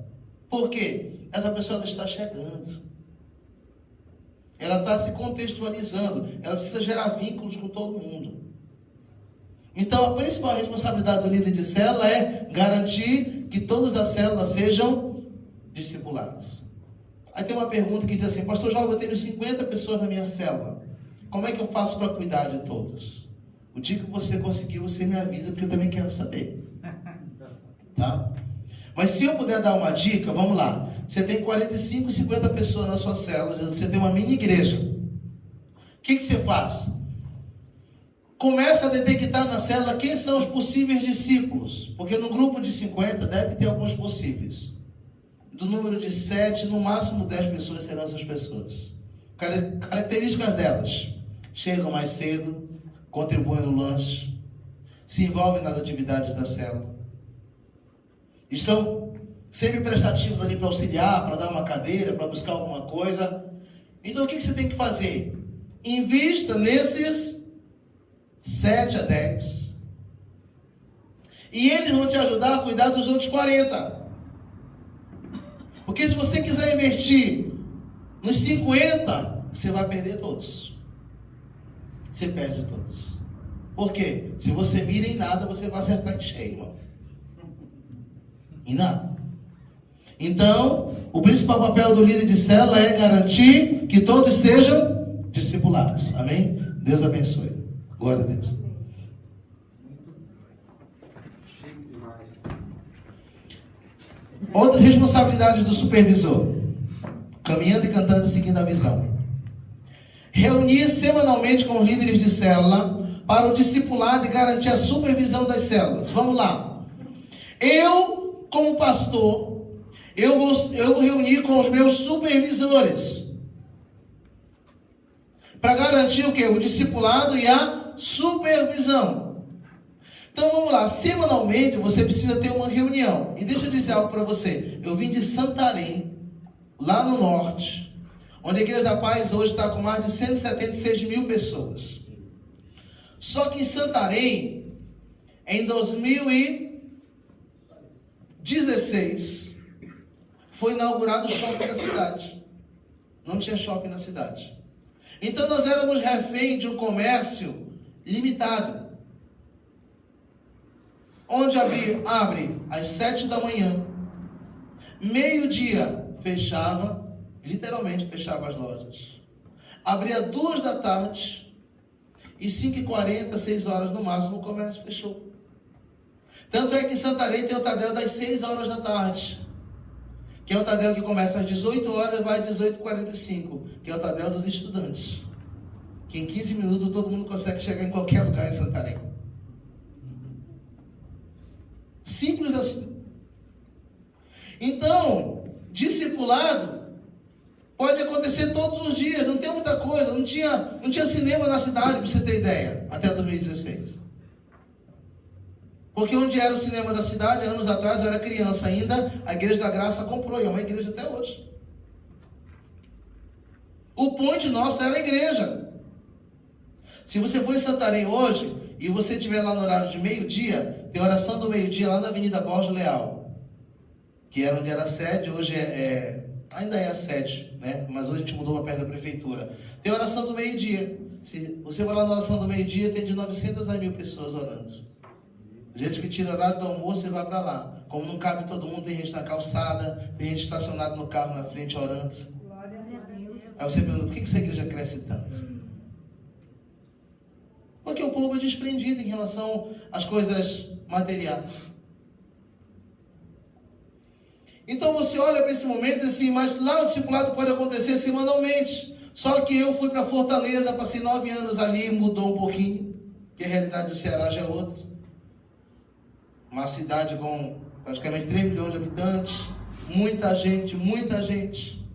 Speaker 4: Por quê? Essa pessoa está chegando. Ela está se contextualizando. Ela precisa gerar vínculos com todo mundo. Então a principal responsabilidade do líder de célula é garantir que todos da célula sejam discipulados. Aí tem uma pergunta que diz assim: pastor João, eu tenho 50 pessoas na minha célula. Como é que eu faço para cuidar de todos? O dia que você conseguir, você me avisa, porque eu também quero saber. Tá? Mas se eu puder dar uma dica, vamos lá. Você tem 45, 50 pessoas na sua célula, você tem uma mini igreja. O que você faz? Começa a detectar na célula quem são os possíveis discípulos. Porque no grupo de 50 deve ter alguns possíveis. Do número de 7, no máximo 10 pessoas serão essas pessoas. Características delas: chegam mais cedo, contribuem no lanche, se envolvem nas atividades da célula, estão sempre prestativos ali para auxiliar, para dar uma cadeira, para buscar alguma coisa. Então o que você tem que fazer? Invista nesses 7 a 10. E eles vão te ajudar a cuidar dos outros 40. Porque se você quiser investir Nos 50, você vai perder todos. Você perde todos. Por quê? Se você mira em nada, você vai acertar em cheio, irmão. Em nada. Então, o principal papel do líder de célula é garantir que todos sejam discipulados. Amém? Deus abençoe. Glória a Deus. Outras responsabilidades do supervisor. Caminhando e cantando, seguindo a visão. Reunir semanalmente com os líderes de célula para o discipulado e garantir a supervisão das células. Vamos lá. Eu, como pastor, eu vou reunir com os meus supervisores para garantir o quê? O discipulado e a supervisão. Então vamos lá, semanalmente você precisa ter uma reunião. E deixa eu dizer algo para você. Eu vim de Santarém, lá no norte, onde a Igreja da Paz hoje está com mais de 176 mil pessoas. Só que em Santarém, em 2016, foi inaugurado o shopping da cidade. Não tinha shopping na cidade. Então nós éramos refém de um comércio limitado. Onde abre às 7 da manhã, meio-dia fechava, literalmente fechava as lojas. Abria 2 da tarde e 5h40, 6 horas no máximo o comércio fechou. Tanto é que em Santarém tem o Tadel das 6 horas da tarde, que é o Tadel que começa às 18 horas e vai às 18h45, que é o Tadel dos estudantes, que em 15 minutos todo mundo consegue chegar em qualquer lugar em Santarém. Simples assim. Então, discipulado pode acontecer todos os dias, não tem muita coisa, não tinha cinema na cidade, para você ter ideia, até 2016. Porque onde era o cinema da cidade, anos atrás, eu era criança ainda, a Igreja da Graça comprou, e é uma igreja até hoje. O ponto nosso era a igreja. Se você for em Santarém hoje, e você estiver lá no horário de meio-dia, tem oração do meio-dia lá na Avenida Borges Leal, que era onde era a sede, hoje ainda é a sede, né? Mas hoje a gente mudou para perto da prefeitura. Tem oração do meio-dia. Se você vai lá na oração do meio-dia, tem de 900 a 1.000 pessoas orando. Gente que tira o horário do almoço e vai para lá. Como não cabe todo mundo, tem gente na calçada, tem gente estacionada no carro na frente orando.
Speaker 5: Glória a Deus.
Speaker 4: Aí você pergunta, por que essa igreja cresce tanto? Porque o povo é desprendido em relação às coisas materiais. Então você olha para esse momento e assim, mas lá o discipulado pode acontecer semanalmente. Só que eu fui para Fortaleza, passei 9 anos ali, mudou um pouquinho, que a realidade do Ceará já é outra. Uma cidade com praticamente 3 milhões de habitantes, muita gente.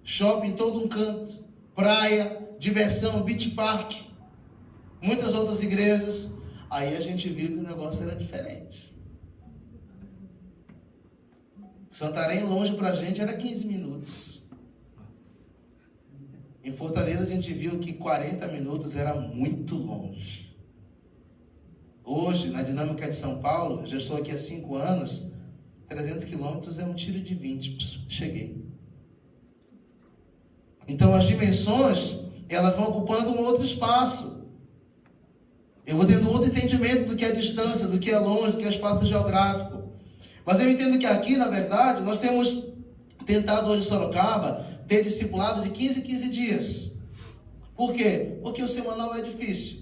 Speaker 4: Shopping em todo um canto, praia, diversão, beach park, muitas outras igrejas. Aí a gente viu que o negócio era diferente. Santarém, longe pra gente, era 15 minutos. Em Fortaleza a gente viu que 40 minutos era muito longe. Hoje, na dinâmica de São Paulo, já estou aqui há 5 anos, 300 quilômetros é um tiro de 20. Cheguei. Então as dimensões, elas vão ocupando um outro espaço. Eu vou tendo outro entendimento do que é distância, do que é longe, do que é espaço geográfico. Mas eu entendo que aqui, na verdade, nós temos tentado hoje em Sorocaba ter discipulado de 15 em 15 dias. Por quê? Porque o semanal é difícil.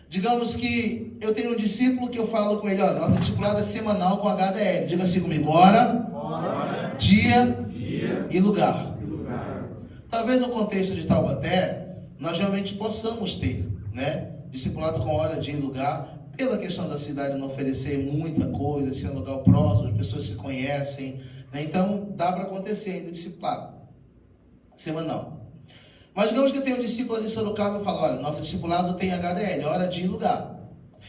Speaker 4: Digamos que eu tenho um discípulo que eu falo com ele, olha, nosso discipulado é semanal com HDL. Diga assim comigo, hora, dia e lugar. Talvez no contexto de Taubaté, nós realmente possamos ter, né? Discipulado com hora, dia e lugar, pela questão da cidade não oferecer muita coisa, ser um lugar próximo, as pessoas se conhecem, né? Então dá para acontecer ainda o discipulado semanal. Mas digamos que eu tenho um discípulo ali em Sorocaba e eu falo, olha, nosso discipulado tem HDL, hora, dia e lugar.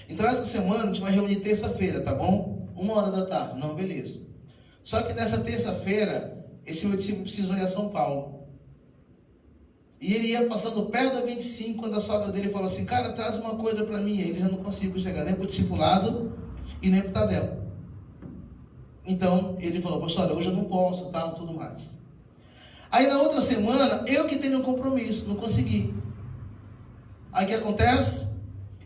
Speaker 4: Então essa semana a gente vai reunir terça-feira, tá bom? 1h da tarde, não, beleza. Só que nessa terça-feira, esse meu discípulo precisou ir a São Paulo. E ele ia passando perto da 25, quando a sogra dele falou assim, cara, traz uma coisa para mim. Ele já não consigo chegar nem para o discipulado e nem para o Tadel. Então, ele falou, pastor, hoje eu não posso, tal, tudo mais. Aí na outra semana, eu que tenho um compromisso, não consegui. Aí o que acontece?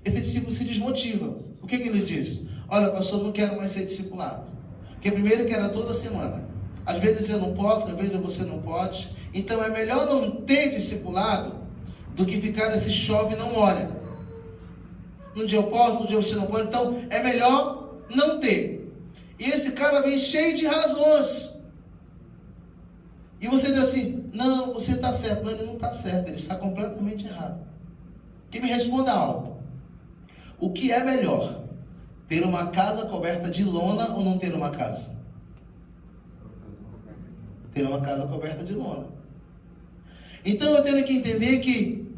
Speaker 4: Esse discípulo se desmotiva. O que ele diz? Olha, pastor, não quero mais ser discipulado. Porque primeiro que era toda semana. Às vezes eu não posso, às vezes você não pode. Então é melhor não ter discipulado do que ficar nesse chove e não olha. Um dia eu posso, um dia você não pode. Então é melhor não ter. E esse cara vem cheio de razões. E você diz assim, não, você está certo. Não, ele não está certo, ele está completamente errado. Que me responda algo. O que é melhor? Ter uma casa coberta de lona ou não ter uma casa? Ter uma casa coberta de lona. Então eu tenho que entender que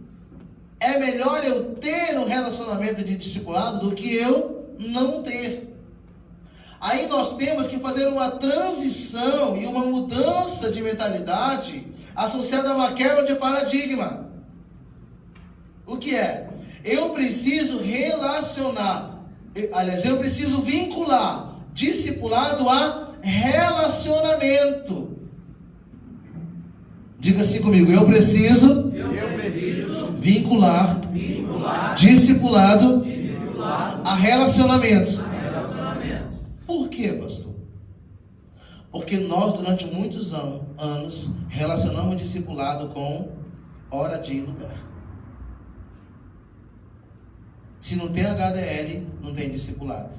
Speaker 4: é melhor eu ter um relacionamento de discipulado do que eu não ter. Aí nós temos que fazer uma transição e uma mudança de mentalidade associada a uma quebra de paradigma. O que é? Eu preciso relacionar, eu preciso vincular discipulado a relacionamento. Diga assim comigo, eu preciso vincular discipulado a relacionamento. Por quê, pastor? Porque nós, durante muitos anos, relacionamos discipulado com hora, dia e lugar. Se não tem HDL, não tem discipulados.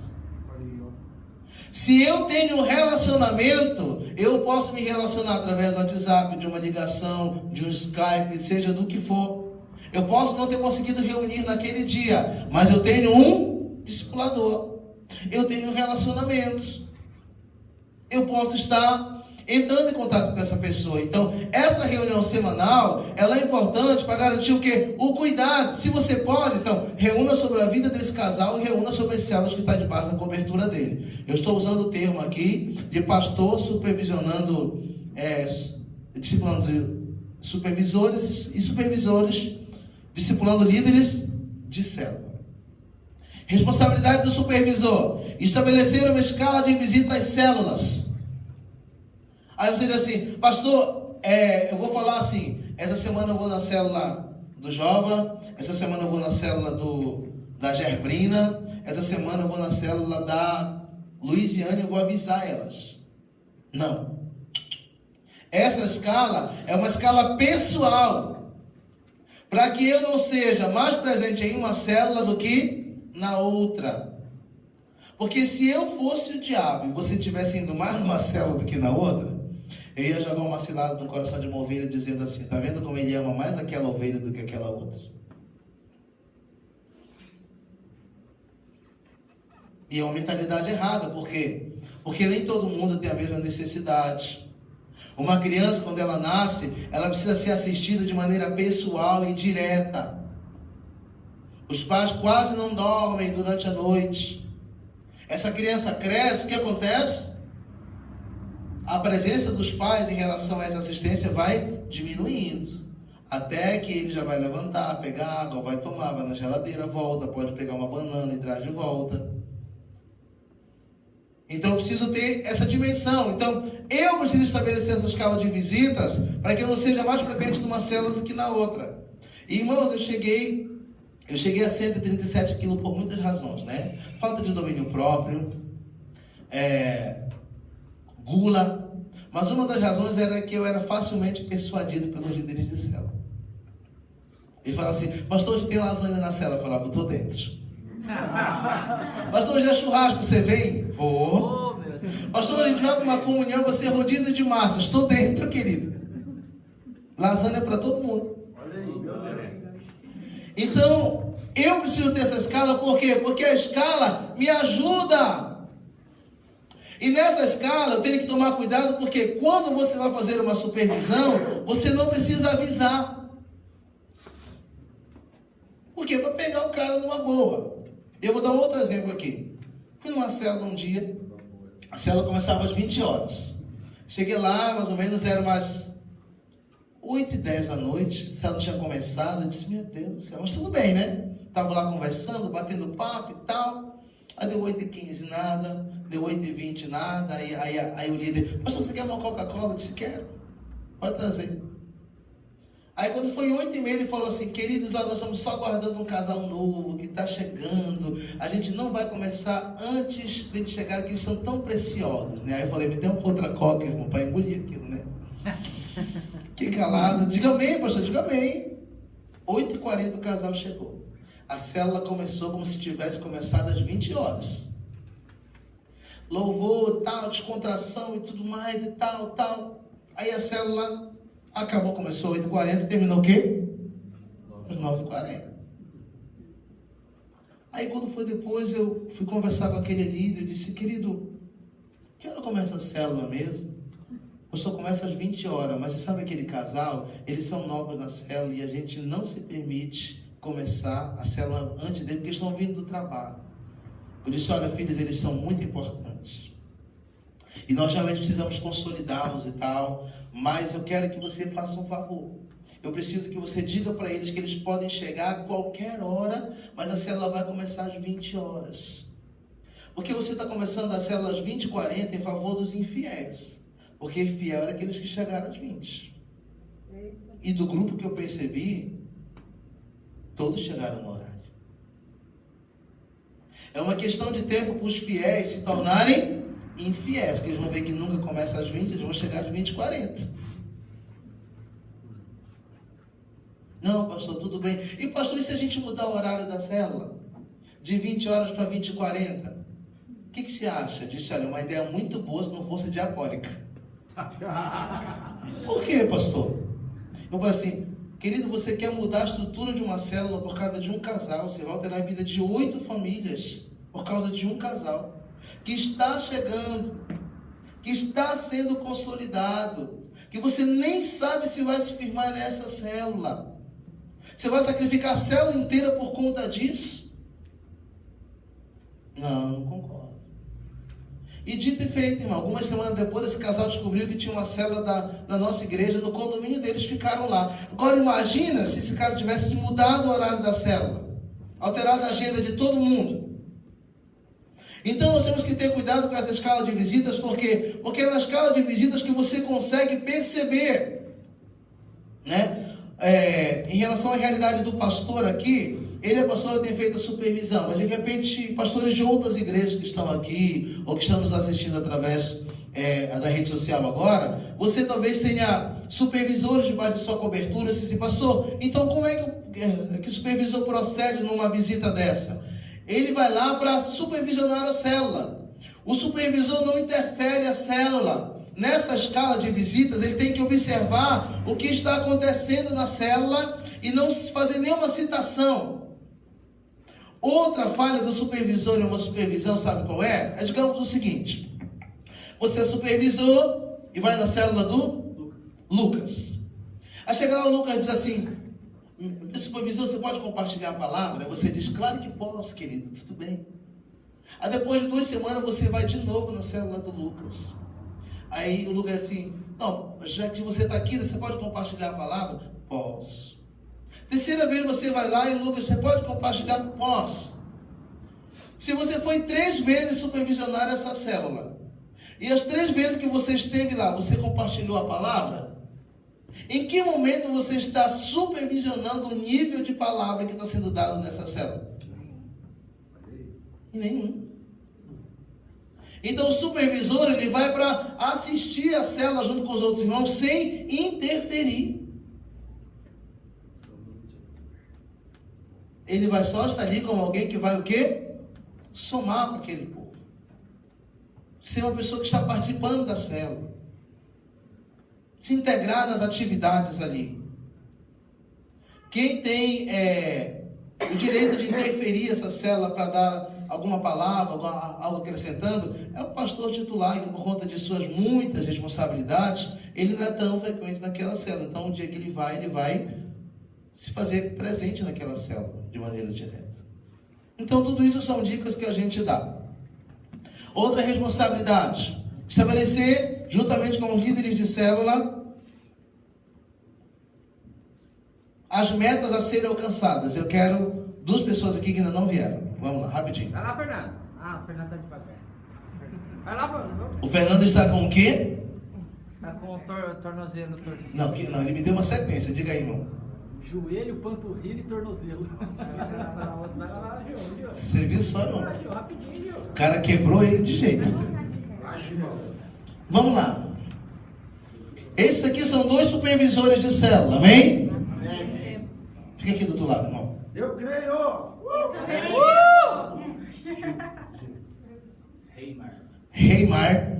Speaker 4: Se eu tenho um relacionamento, eu posso me relacionar através do WhatsApp, de uma ligação, de um Skype, seja do que for. Eu posso não ter conseguido reunir naquele dia, mas eu tenho um discipulador. Eu tenho relacionamentos. Eu posso estar entrando em contato com essa pessoa. Então, essa reunião semanal, ela é importante para garantir o quê? O cuidado. Se você pode, então, reúna sobre a vida desse casal e reúna sobre as células que está debaixo da cobertura dele. Eu estou usando o termo aqui de pastor supervisionando, discipulando supervisores e supervisores, discipulando líderes de célula. Responsabilidade do supervisor: estabelecer uma escala de visita às células. Aí você diz assim, pastor, eu vou falar assim, essa semana eu vou na célula do Jova, essa semana eu vou na célula da Gerbrina, essa semana eu vou na célula da Luiziane, eu vou avisar elas. Não. Essa escala é uma escala pessoal, para que eu não seja mais presente em uma célula do que na outra. Porque se eu fosse o diabo e você estivesse indo mais numa célula do que na outra, eu ia jogar uma cilada no coração de uma ovelha dizendo assim, tá vendo como ele ama mais aquela ovelha do que aquela outra? E é uma mentalidade errada. Por quê? Porque nem todo mundo tem a mesma necessidade. Uma criança, quando ela nasce, ela precisa ser assistida de maneira pessoal e direta. Os pais quase não dormem durante a noite. Essa criança cresce, o que acontece? A presença dos pais em relação a essa assistência vai diminuindo. Até que ele já vai levantar, pegar água, vai tomar, vai na geladeira, volta, pode pegar uma banana e traz de volta. Então eu preciso ter essa dimensão. Então eu preciso estabelecer essa escala de visitas para que eu não seja mais frequente numa célula do que na outra. E, irmãos, eu cheguei a 137 quilos por muitas razões, né? Falta de domínio próprio, gula, mas uma das razões era que eu era facilmente persuadido pelos líderes de célula. Ele falava assim, pastor, hoje tem lasanha na célula. Eu falava, eu estou dentro. Pastor, hoje é churrasco, você vem? Vou. Pastor, a gente vai para uma comunhão, você é rodízio de massas. Estou dentro, querido. Lasanha é para todo mundo. Então, eu preciso ter essa escala, por quê? Porque a escala me ajuda. E nessa escala eu tenho que tomar cuidado, porque quando você vai fazer uma supervisão, você não precisa avisar. Por quê? Para pegar o cara numa boa. Eu vou dar outro exemplo aqui. Fui numa célula um dia, a célula começava às 20 horas. Cheguei lá, mais ou menos, era umas 8h10 da noite, a célula tinha começado. Eu disse, meu Deus do céu, mas tudo bem, né? Estava lá conversando, batendo papo e tal. Aí deu 8h15 nada, deu 8h20 nada. Aí o líder, pastor, você quer uma Coca-Cola? Eu disse, quero. Pode trazer. Aí quando foi 8h30, ele falou assim: queridos, nós estamos só aguardando um casal novo que está chegando. A gente não vai começar antes deles chegarem, que eles são tão preciosos, né? Aí eu falei: me dê uma outra coca, irmão, para engolir aquilo, né? Que calado. Diga amém, pastor, diga amém. 8h40 o casal chegou. A célula começou como se tivesse começado às 20 horas. Louvor, tal, descontração e tudo mais, e tal. Aí a célula acabou, começou às 8h40, terminou o quê? Às 9h40. Aí quando foi depois, eu fui conversar com aquele líder, eu disse: querido, que hora começa a célula mesmo? O pastor começa às 20 horas, mas você sabe aquele casal? Eles são novos na célula e a gente não se permite começar a célula antes dele, porque eles estão vindo do trabalho. Eu disse: olha, filhos, eles são muito importantes. E nós realmente precisamos consolidá-los e tal, mas eu quero que você faça um favor. Eu preciso que você diga para eles que eles podem chegar a qualquer hora, mas a célula vai começar às 20 horas. Porque você está começando a célula às 20h40 em favor dos infiéis. Porque fiel era aqueles que chegaram às 20. E do grupo que eu percebi, todos chegaram no horário. É uma questão de tempo para os fiéis se tornarem infiéis, que eles vão ver que nunca começa às 20, eles vão chegar às 20h40. Não, pastor, tudo bem. E pastor, e se a gente mudar o horário da célula? De 20 horas para 20h40? O que você acha? Disse: olha, uma ideia muito boa se não fosse diabólica. Por quê, pastor? Eu falei assim: querido, você quer mudar a estrutura de uma célula por causa de um casal, você vai alterar a vida de 8 famílias por causa de um casal que está chegando, que está sendo consolidado, que você nem sabe se vai se firmar nessa célula. Você vai sacrificar a célula inteira por conta disso? Não concordo. E dito e feito, irmão, algumas semanas depois, esse casal descobriu que tinha uma célula da nossa igreja, no condomínio deles, ficaram lá. Agora imagina se esse cara tivesse mudado o horário da célula, alterado a agenda de todo mundo. Então nós temos que ter cuidado com essa escala de visitas, porque é na escala de visitas que você consegue perceber, né? Em relação à realidade do pastor aqui, ele é pastor, tem feito a supervisão, mas de repente pastores de outras igrejas que estão aqui, ou que estão nos assistindo através da rede social agora, você talvez tenha supervisores debaixo de sua cobertura. Você diz: pastor, então como é que o supervisor procede numa visita dessa? Ele vai lá para supervisionar a célula. O supervisor não interfere a célula. Nessa escala de visitas, ele tem que observar o que está acontecendo na célula e não fazer nenhuma citação. Outra falha do supervisor em uma supervisão, sabe qual é? É, digamos, o seguinte: você é supervisor e vai na célula do Lucas. Aí chega lá o Lucas e diz assim: supervisor, você pode compartilhar a palavra? Você diz: claro que posso, querido, tudo bem. Aí depois de 2 semanas você vai de novo na célula do Lucas. Aí o Lucas diz assim: não, já que você está aqui, você pode compartilhar a palavra? Posso. Terceira vez você vai lá e o Lucas: você pode compartilhar? Posso. Se você foi 3 vezes supervisionar essa célula, e as 3 vezes que você esteve lá, você compartilhou a palavra? Em que momento você está supervisionando o nível de palavra que está sendo dado nessa célula? Nenhum. Então o supervisor, ele vai para assistir a célula junto com os outros irmãos sem interferir. Ele vai só estar ali como alguém que vai o quê? Somar com aquele povo. Ser uma pessoa que está participando da célula. Se integrar nas atividades ali. Quem tem o direito de interferir essa célula para dar alguma palavra, algo acrescentando, é o pastor titular, que por conta de suas muitas responsabilidades, ele não é tão frequente naquela célula. Então, o dia que ele vai se fazer presente naquela célula, de maneira direta. Então, tudo isso são dicas que a gente dá. Outra responsabilidade: estabelecer, juntamente com os líderes de célula, as metas a serem alcançadas. Eu quero 2 pessoas aqui que ainda não vieram. Vamos lá, rapidinho.
Speaker 3: Vai lá, Fernando. O Fernando está de papel. Vai lá, Fernando.
Speaker 4: O Fernando está com o quê?
Speaker 2: Tá com o tornozelo torcido.
Speaker 4: Não, ele me deu uma sequência. Diga aí, irmão.
Speaker 3: Joelho, panturrilha e tornozelo.
Speaker 4: Você viu só, irmão?
Speaker 3: Rapidinho.
Speaker 4: O cara quebrou ele de jeito. Vamos lá. Esses aqui são 2 supervisores de célula, amém?
Speaker 5: Amém.
Speaker 4: Fica aqui do outro lado, irmão.
Speaker 1: Eu creio.
Speaker 4: Reimar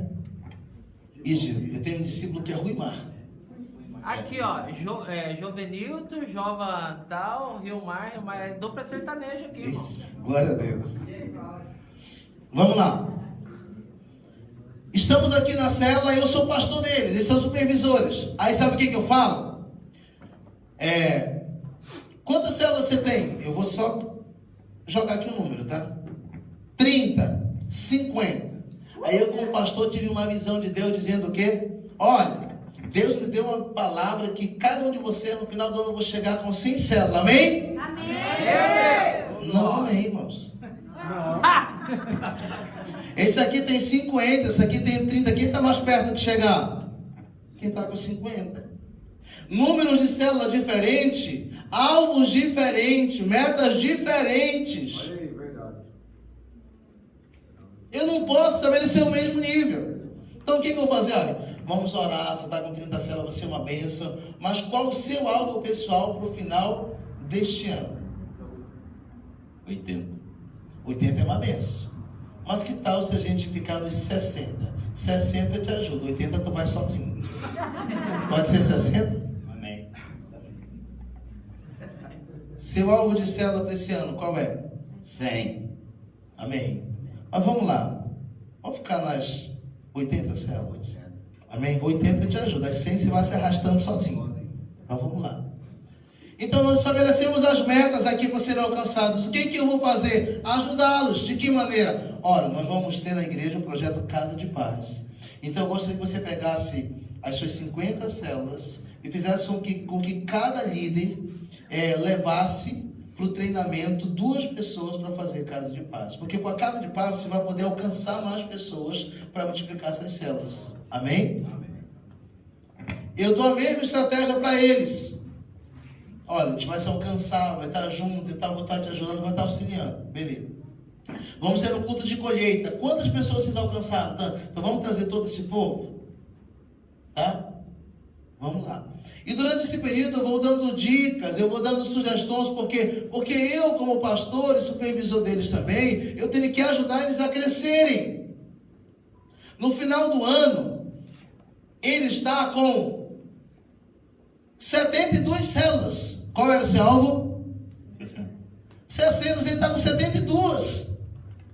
Speaker 4: e Gil. Eu tenho um discípulo que é Ruimar.
Speaker 2: Aqui, ó, Jovenilton, Jova tal, Rilmar, é dupla sertaneja aqui, irmão.
Speaker 4: Glória a Deus. Vamos lá. Estamos aqui na célula e eu sou pastor deles, eles são supervisores. Aí sabe o que eu falo? Quantas células você tem? Eu vou só jogar aqui o número, tá? 30, 50. Aí eu, como pastor, tive uma visão de Deus dizendo o quê? Olha, Deus me deu uma palavra que cada um de vocês, no final do ano, eu vou chegar com 100 células. Amém?
Speaker 5: Amém.
Speaker 4: Não, amém, irmãos. Esse aqui tem 50, esse aqui tem 30. Quem está mais perto de chegar? Quem está com 50. Números de célula diferentes, alvos diferentes, metas diferentes.
Speaker 1: Olha aí, verdade.
Speaker 4: Eu não posso estabelecer o mesmo nível. Então o que eu vou fazer? Olha, vamos orar, você está com 30 células, vai ser uma bênção. Mas qual o seu alvo pessoal para o final deste ano?
Speaker 6: 80.
Speaker 4: 80 é uma bênção. Mas que tal se a gente ficar nos 60? 60 te ajuda, 80 tu vai sozinho. Pode ser 60?
Speaker 6: Amém.
Speaker 4: Seu alvo de célula para esse ano, qual é? 100. Amém. Mas vamos lá. Vamos ficar nas 80 células. Amém? 80 te ajuda. As 100 você vai se arrastando sozinho. Então vamos lá. Então nós estabelecemos as metas aqui para serem alcançadas. O que eu vou fazer? Ajudá-los. De que maneira? Olha, nós vamos ter na igreja o projeto Casa de Paz. Então eu gostaria que você pegasse as suas 50 células e fizesse com que cada líder levasse para o treinamento 2 pessoas para fazer Casa de Paz. Porque com a Casa de Paz você vai poder alcançar mais pessoas para multiplicar essas células. Amém? Eu dou a mesma estratégia para eles. Olha, a gente vai se alcançar, vai estar junto e tal, vou estar te ajudando, vai estar auxiliando. Beleza. Vamos ser um culto de colheita. Quantas pessoas vocês alcançaram? Então vamos trazer todo esse povo? Tá? Vamos lá. E durante esse período eu vou dando dicas, eu vou dando sugestões, porque eu, como pastor e supervisor deles também, eu tenho que ajudar eles a crescerem. No final do ano, ele está com 72 células. Qual era o seu alvo?
Speaker 6: 60.
Speaker 4: 60, ele está com 72.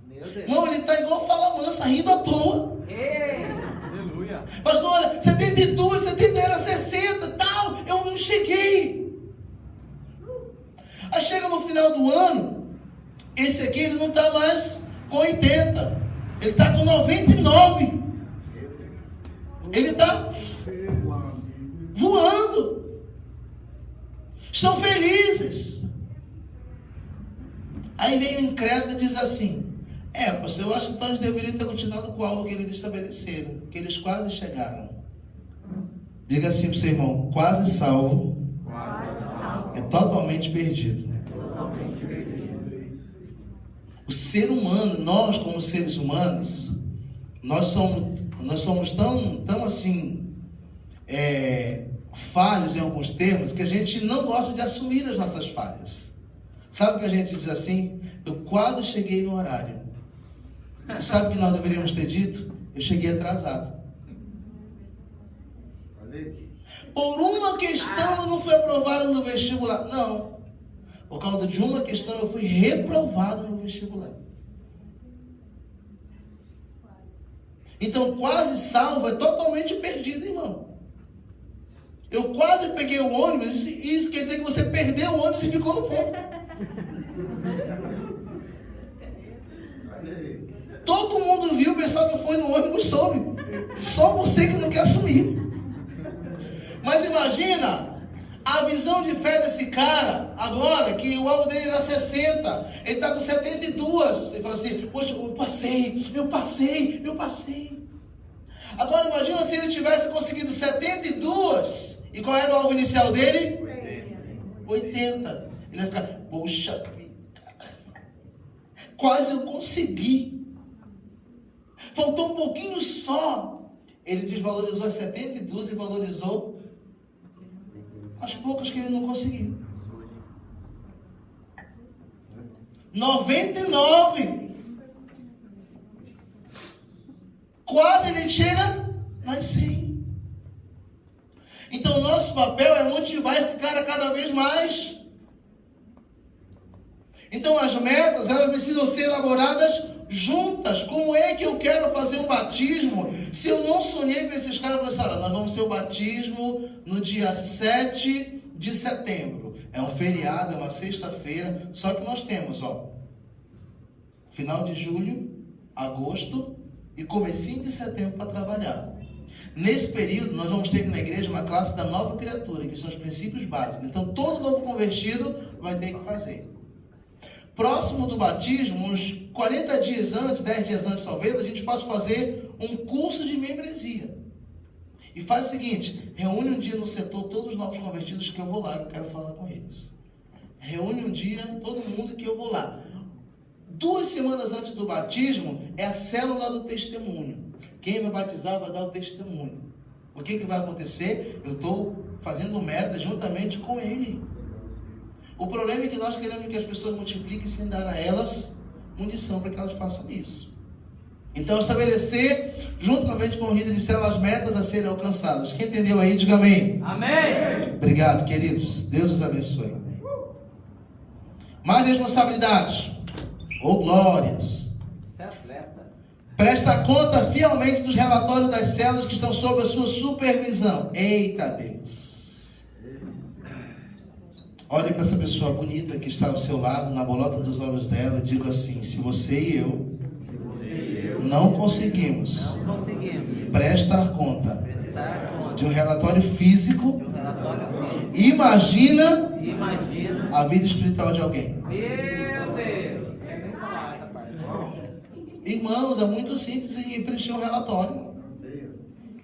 Speaker 2: Meu Deus.
Speaker 4: Não, ele está igual fala mansa, rindo à toa.
Speaker 2: Ei.
Speaker 3: Aleluia.
Speaker 4: Pastor, olha, 72, 70 era 60, tal, eu cheguei. Aí chega no final do ano, esse aqui ele não está mais com 80, ele está com 99. Ele está voando. Estão felizes. Aí vem o incrédulo e diz assim: pastor, eu acho que então eles deveriam ter continuado com o alvo que eles estabeleceram, que eles quase chegaram. Diga assim para o seu irmão: quase salvo, é totalmente perdido. O ser humano, nós como seres humanos, nós somos tão assim, falhos em alguns termos, que a gente não gosta de assumir as nossas falhas. Sabe o que a gente diz assim? Eu quase cheguei no horário. E sabe o que nós deveríamos ter dito? Eu cheguei atrasado. Por uma questão eu não fui aprovado no vestibular. Não. Por causa de uma questão eu fui reprovado no vestibular. Então quase salvo é totalmente perdido, irmão. Eu quase peguei o ônibus, isso quer dizer que você perdeu o ônibus e ficou no ponto. Todo mundo viu, o pessoal que foi no ônibus soube. Só você que não quer assumir. Mas imagina a visão de fé desse cara, agora, que o alvo dele era 60, ele está com 72. Ele fala assim: poxa, eu passei. Agora imagina se ele tivesse conseguido 72. E qual era o alvo inicial dele? 80. Ele ia ficar, poxa, quase eu consegui. Faltou um pouquinho só. Ele desvalorizou as 72 e valorizou as poucas que ele não conseguiu. 99. Quase ele chega nas 100. Então, nosso papel é motivar esse cara cada vez mais. Então, as metas, elas precisam ser elaboradas juntas. Como é que eu quero fazer um batismo se eu não sonhei com esses caras? Eu falei assim, olha, nós vamos ter o batismo no dia 7 de setembro. É um feriado, é uma sexta-feira. Só que nós temos, final de julho, agosto e comecinho de setembro para trabalhar. Nesse período, nós vamos ter aqui na igreja uma classe da nova criatura, que são os princípios básicos. Então, todo novo convertido vai ter que fazer. Próximo do batismo, uns 40 dias antes, 10 dias antes talvez, a gente possa fazer um curso de membresia. E faz o seguinte, reúne um dia no setor todos os novos convertidos que eu vou lá, que eu quero falar com eles. Reúne um dia todo mundo que eu vou lá. 2 semanas antes do batismo, é a célula do testemunho. Quem vai batizar vai dar o testemunho. O que vai acontecer? Eu estou fazendo meta juntamente com ele. O problema é que nós queremos que as pessoas multipliquem sem dar a elas munição para que elas façam isso. Então, estabelecer, juntamente com o líder de célula, as metas a serem alcançadas. Quem entendeu aí, diga amém.
Speaker 2: Amém.
Speaker 4: Obrigado, queridos. Deus os abençoe. Mais responsabilidades. Ou glórias.
Speaker 2: Você é atleta.
Speaker 4: Presta conta fielmente dos relatórios das células que estão sob a sua supervisão. Eita Deus. Olhe para essa pessoa bonita que está ao seu lado, na bolota dos olhos dela, e diga assim, se você e eu não conseguimos prestar conta de um relatório físico, imagina a vida espiritual de alguém.
Speaker 2: Meu Deus, quer nem falar essa parte.
Speaker 4: Irmãos, é muito simples em preencher um relatório.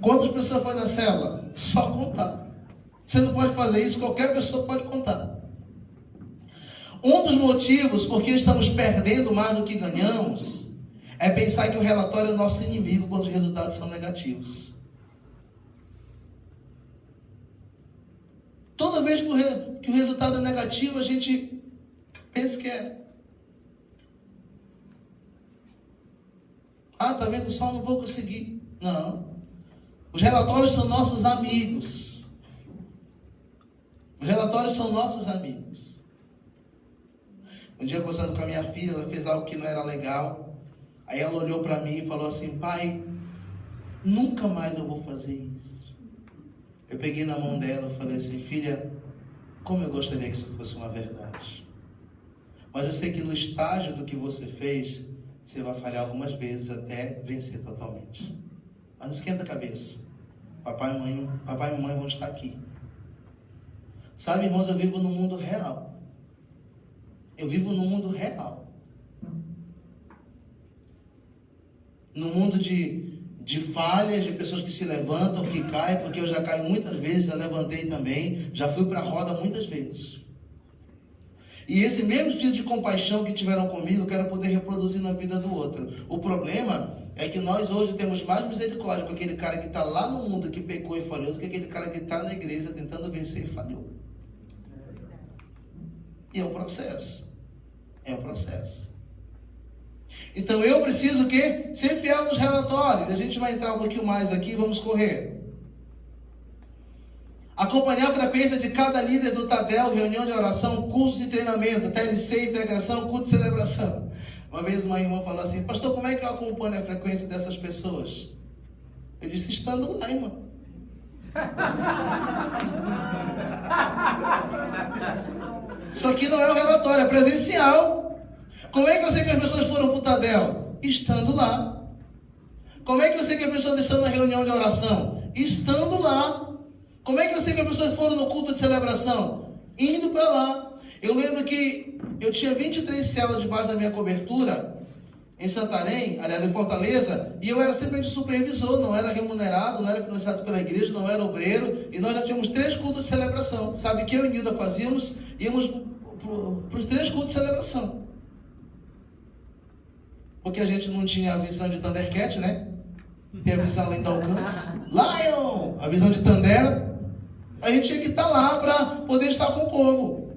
Speaker 4: Quantas pessoas foi na célula? Só contar. Você não pode fazer isso, qualquer pessoa pode contar. Um dos motivos por que estamos perdendo mais do que ganhamos é pensar que o relatório é nosso inimigo quando os resultados são negativos. Toda vez que o resultado é negativo, a gente pensa que é. Ah, tá vendo só, não vou conseguir. Não. Os relatórios são nossos amigos. Os relatórios são nossos amigos. Um dia, conversando com a minha filha, ela fez algo que não era legal. Aí ela olhou para mim e falou assim, pai, nunca mais eu vou fazer isso. Eu peguei na mão dela e falei assim, filha, como eu gostaria que isso fosse uma verdade. Mas eu sei que no estágio do que você fez, você vai falhar algumas vezes até vencer totalmente. Mas não esquenta a cabeça. Papai e mamãe vão estar aqui. Sabe, irmãos, eu vivo no mundo real. Eu vivo no mundo real. No mundo de falhas, de pessoas que se levantam, que caem, porque eu já caio muitas vezes, eu levantei também, já fui para a roda muitas vezes. E esse mesmo tipo de compaixão que tiveram comigo, eu quero poder reproduzir na vida do outro. O problema é que nós hoje temos mais misericórdia com aquele cara que está lá no mundo, que pecou e falhou, do que aquele cara que está na igreja tentando vencer e falhou. E é um processo. É um processo. Então eu preciso o quê? Ser fiel nos relatórios. A gente vai entrar um pouquinho mais aqui e vamos correr. Acompanhar a frequência de cada líder do Tadel, reunião de oração, cursos de treinamento, TLC, integração, culto de celebração. Uma vez uma irmã falou assim, pastor, como é que eu acompanho a frequência dessas pessoas? Eu disse, estando lá, irmã. Isso aqui não é um relatório, é presencial. Como é que eu sei que as pessoas foram para o Tadel? Estando lá. Como é que eu sei que as pessoas estão na reunião de oração? Estando lá. Como é que eu sei que as pessoas foram no culto de celebração? Indo para lá. Eu lembro que eu tinha 23 células debaixo da minha cobertura em Santarém, aliás, em Fortaleza, e eu era simplesmente supervisor, não era remunerado, não era financiado pela igreja, não era obreiro, e nós já tínhamos 3 cultos de celebração. Sabe o que eu e Nilda fazíamos? Íamos para os 3 cultos de celebração. Porque a gente não tinha a visão de Thundercat, né? Tem a visão além do alcance. Lion! A visão de Tandera. A gente tinha que estar lá para poder estar com o povo.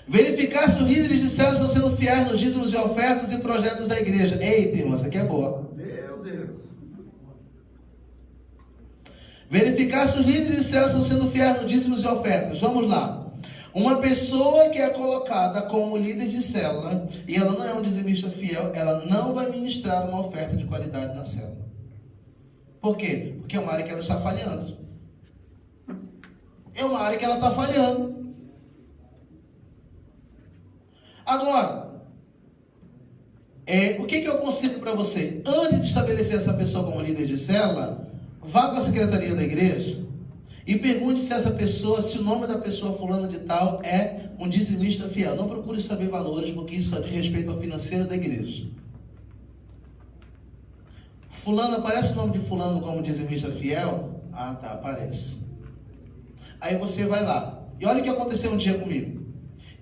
Speaker 4: Verificar se os líderes de células estão sendo fiéis nos dízimos e ofertas e projetos da igreja. Eita, irmão, essa aqui é boa.
Speaker 1: Meu Deus.
Speaker 4: Verificar se os líderes de células estão sendo fiéis nos dízimos e ofertas. Vamos lá. Uma pessoa que é colocada como líder de célula, e ela não é um dizimista fiel, ela não vai ministrar uma oferta de qualidade na célula. Por quê? Porque é uma área que ela está falhando. É uma área que ela está falhando. Agora, o que eu aconselho para você? Antes de estabelecer essa pessoa como líder de célula, vá para a secretaria da igreja e pergunte se essa pessoa, se o nome da pessoa fulano de tal é um dizimista fiel. Não procure saber valores, porque isso só diz respeito ao financeiro da igreja. Fulano, aparece o nome de fulano como dizimista fiel? Ah, tá, aparece. Aí você vai lá. E olha o que aconteceu um dia comigo.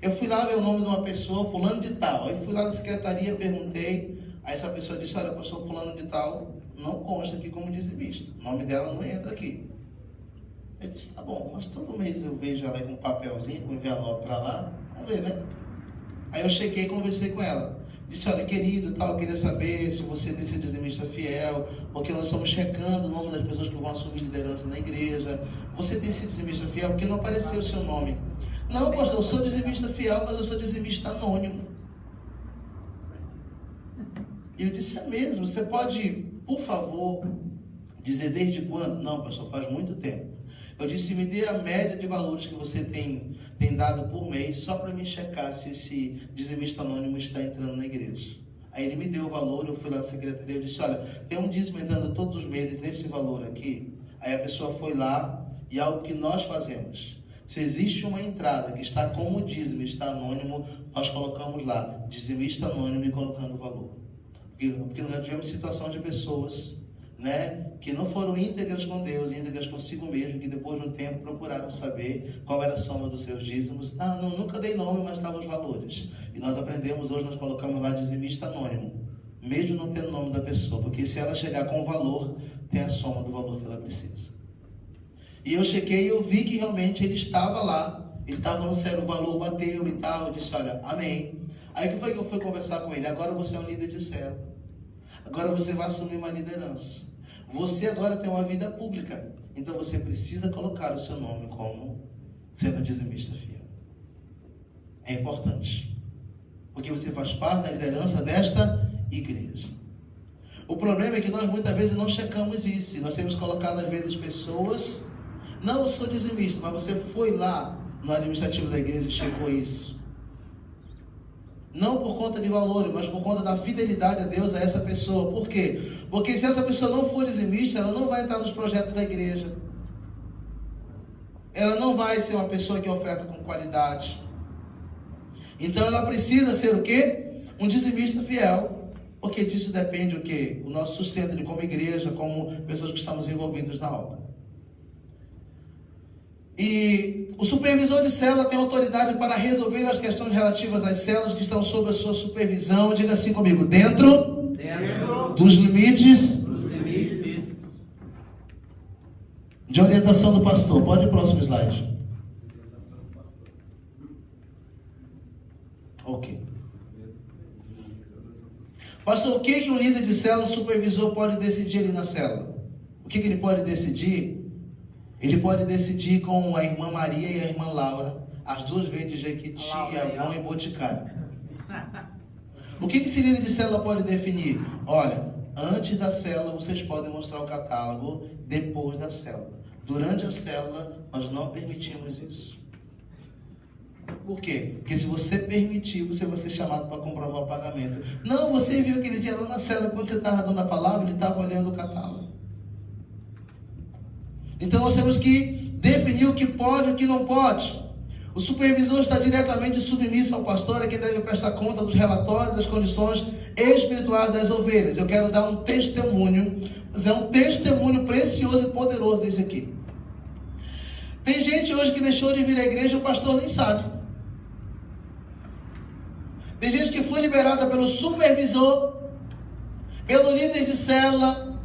Speaker 4: Eu fui lá ver o nome de uma pessoa, fulano de tal. Aí fui lá na secretaria, perguntei. Aí essa pessoa disse, olha, pastor, fulano de tal não consta aqui como dizimista. O nome dela não entra aqui. Eu disse, tá bom, mas todo mês eu vejo ela com um papelzinho, com um envelope para lá. Vamos ver, né? Aí eu cheguei e conversei com ela. Disse, olha, querido, tal, eu queria saber se você tem sido dizimista fiel, porque nós estamos checando o nome das pessoas que vão assumir liderança na igreja. Você tem sido dizimista fiel? Porque não apareceu o seu nome. Não, pastor, eu sou dizimista fiel, mas eu sou dizimista anônimo. E eu disse, é mesmo? Você pode, por favor, dizer desde quando? Não, pastor, faz muito tempo. Eu disse, me dê a média de valores que você tem dado por mês, só para me checar se esse dizimista anônimo está entrando na igreja. Aí ele me deu o valor, eu fui lá na secretaria, eu disse, olha, tem um dízimo entrando todos os meses nesse valor aqui. Aí a pessoa foi lá, e algo que nós fazemos. Se existe uma entrada que está como dízimo, está anônimo, nós colocamos lá, dizimista anônimo e colocando o valor. Porque nós já tivemos situação de pessoas, né, que não foram íntegras com Deus, íntegras consigo mesmo, que depois de um tempo procuraram saber qual era a soma dos seus dízimos. Ah, não, nunca dei nome, mas estavam os valores. E nós aprendemos, hoje nós colocamos lá dizimista anônimo, mesmo não tendo o nome da pessoa, porque se ela chegar com o valor, tem a soma do valor que ela precisa. E eu chequei e eu vi que realmente ele estava lá, ele estava falando sério, o valor bateu e tal. Eu disse, olha, amém. Aí que foi que eu fui conversar com ele? Agora você é um líder de célula. Agora você vai assumir uma liderança. Você agora tem uma vida pública. Então você precisa colocar o seu nome como sendo dizimista fiel. É importante. Porque você faz parte da liderança desta igreja. O problema é que nós muitas vezes não checamos isso. E nós temos colocado às vezes pessoas... Não, eu sou dizimista, mas você foi lá no administrativo da igreja e checou isso. Não por conta de valores, mas por conta da fidelidade a Deus a essa pessoa. Por quê? Porque se essa pessoa não for dizimista, ela não vai entrar nos projetos da igreja. Ela não vai ser uma pessoa que oferta com qualidade. Então ela precisa ser o quê? Um dizimista fiel. Porque disso depende o quê? O nosso sustento de como igreja, como pessoas que estamos envolvidos na obra. E o supervisor de célula tem autoridade para resolver as questões relativas às células que estão sob a sua supervisão. Diga assim comigo, dentro dos limites de orientação do pastor. Pode ir para o próximo slide. Ok. Pastor, o que um líder de célula, um supervisor pode decidir ali na célula? O que ele pode decidir? Ele pode decidir com a irmã Maria e a irmã Laura, as duas vezes de Jequiti, Avon e Boticário. O que esse líder de célula pode definir? Olha, antes da célula vocês podem mostrar o catálogo, depois da célula. Durante a célula nós não permitimos isso. Por quê? Porque se você permitir, você vai ser chamado para comprovar o pagamento. Não, você viu aquele dia lá na célula, quando você estava dando a palavra, ele estava olhando o catálogo. Então nós temos que definir o que pode e o que não pode. O supervisor está diretamente submisso ao pastor, é quem deve prestar conta dos relatórios, das condições espirituais das ovelhas. Eu quero dar um testemunho, mas é um testemunho precioso e poderoso desse aqui. Tem gente hoje que deixou de vir à igreja e o pastor nem sabe. Tem gente que foi liberada pelo supervisor, pelo líder de célula,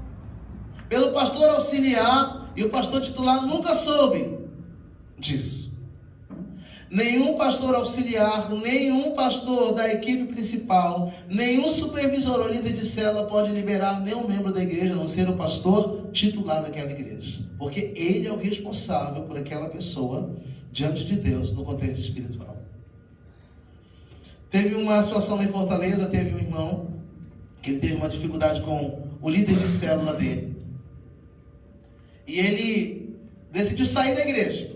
Speaker 4: pelo pastor auxiliar, e o pastor titular nunca soube disso. Nenhum pastor auxiliar, nenhum pastor da equipe principal, nenhum supervisor ou líder de célula pode liberar nenhum membro da igreja, a não ser o pastor titular daquela igreja. Porque ele é o responsável por aquela pessoa diante de Deus no contexto espiritual. Teve uma situação lá em Fortaleza, teve um irmão que ele teve uma dificuldade com o líder de célula dele. E ele decidiu sair da igreja.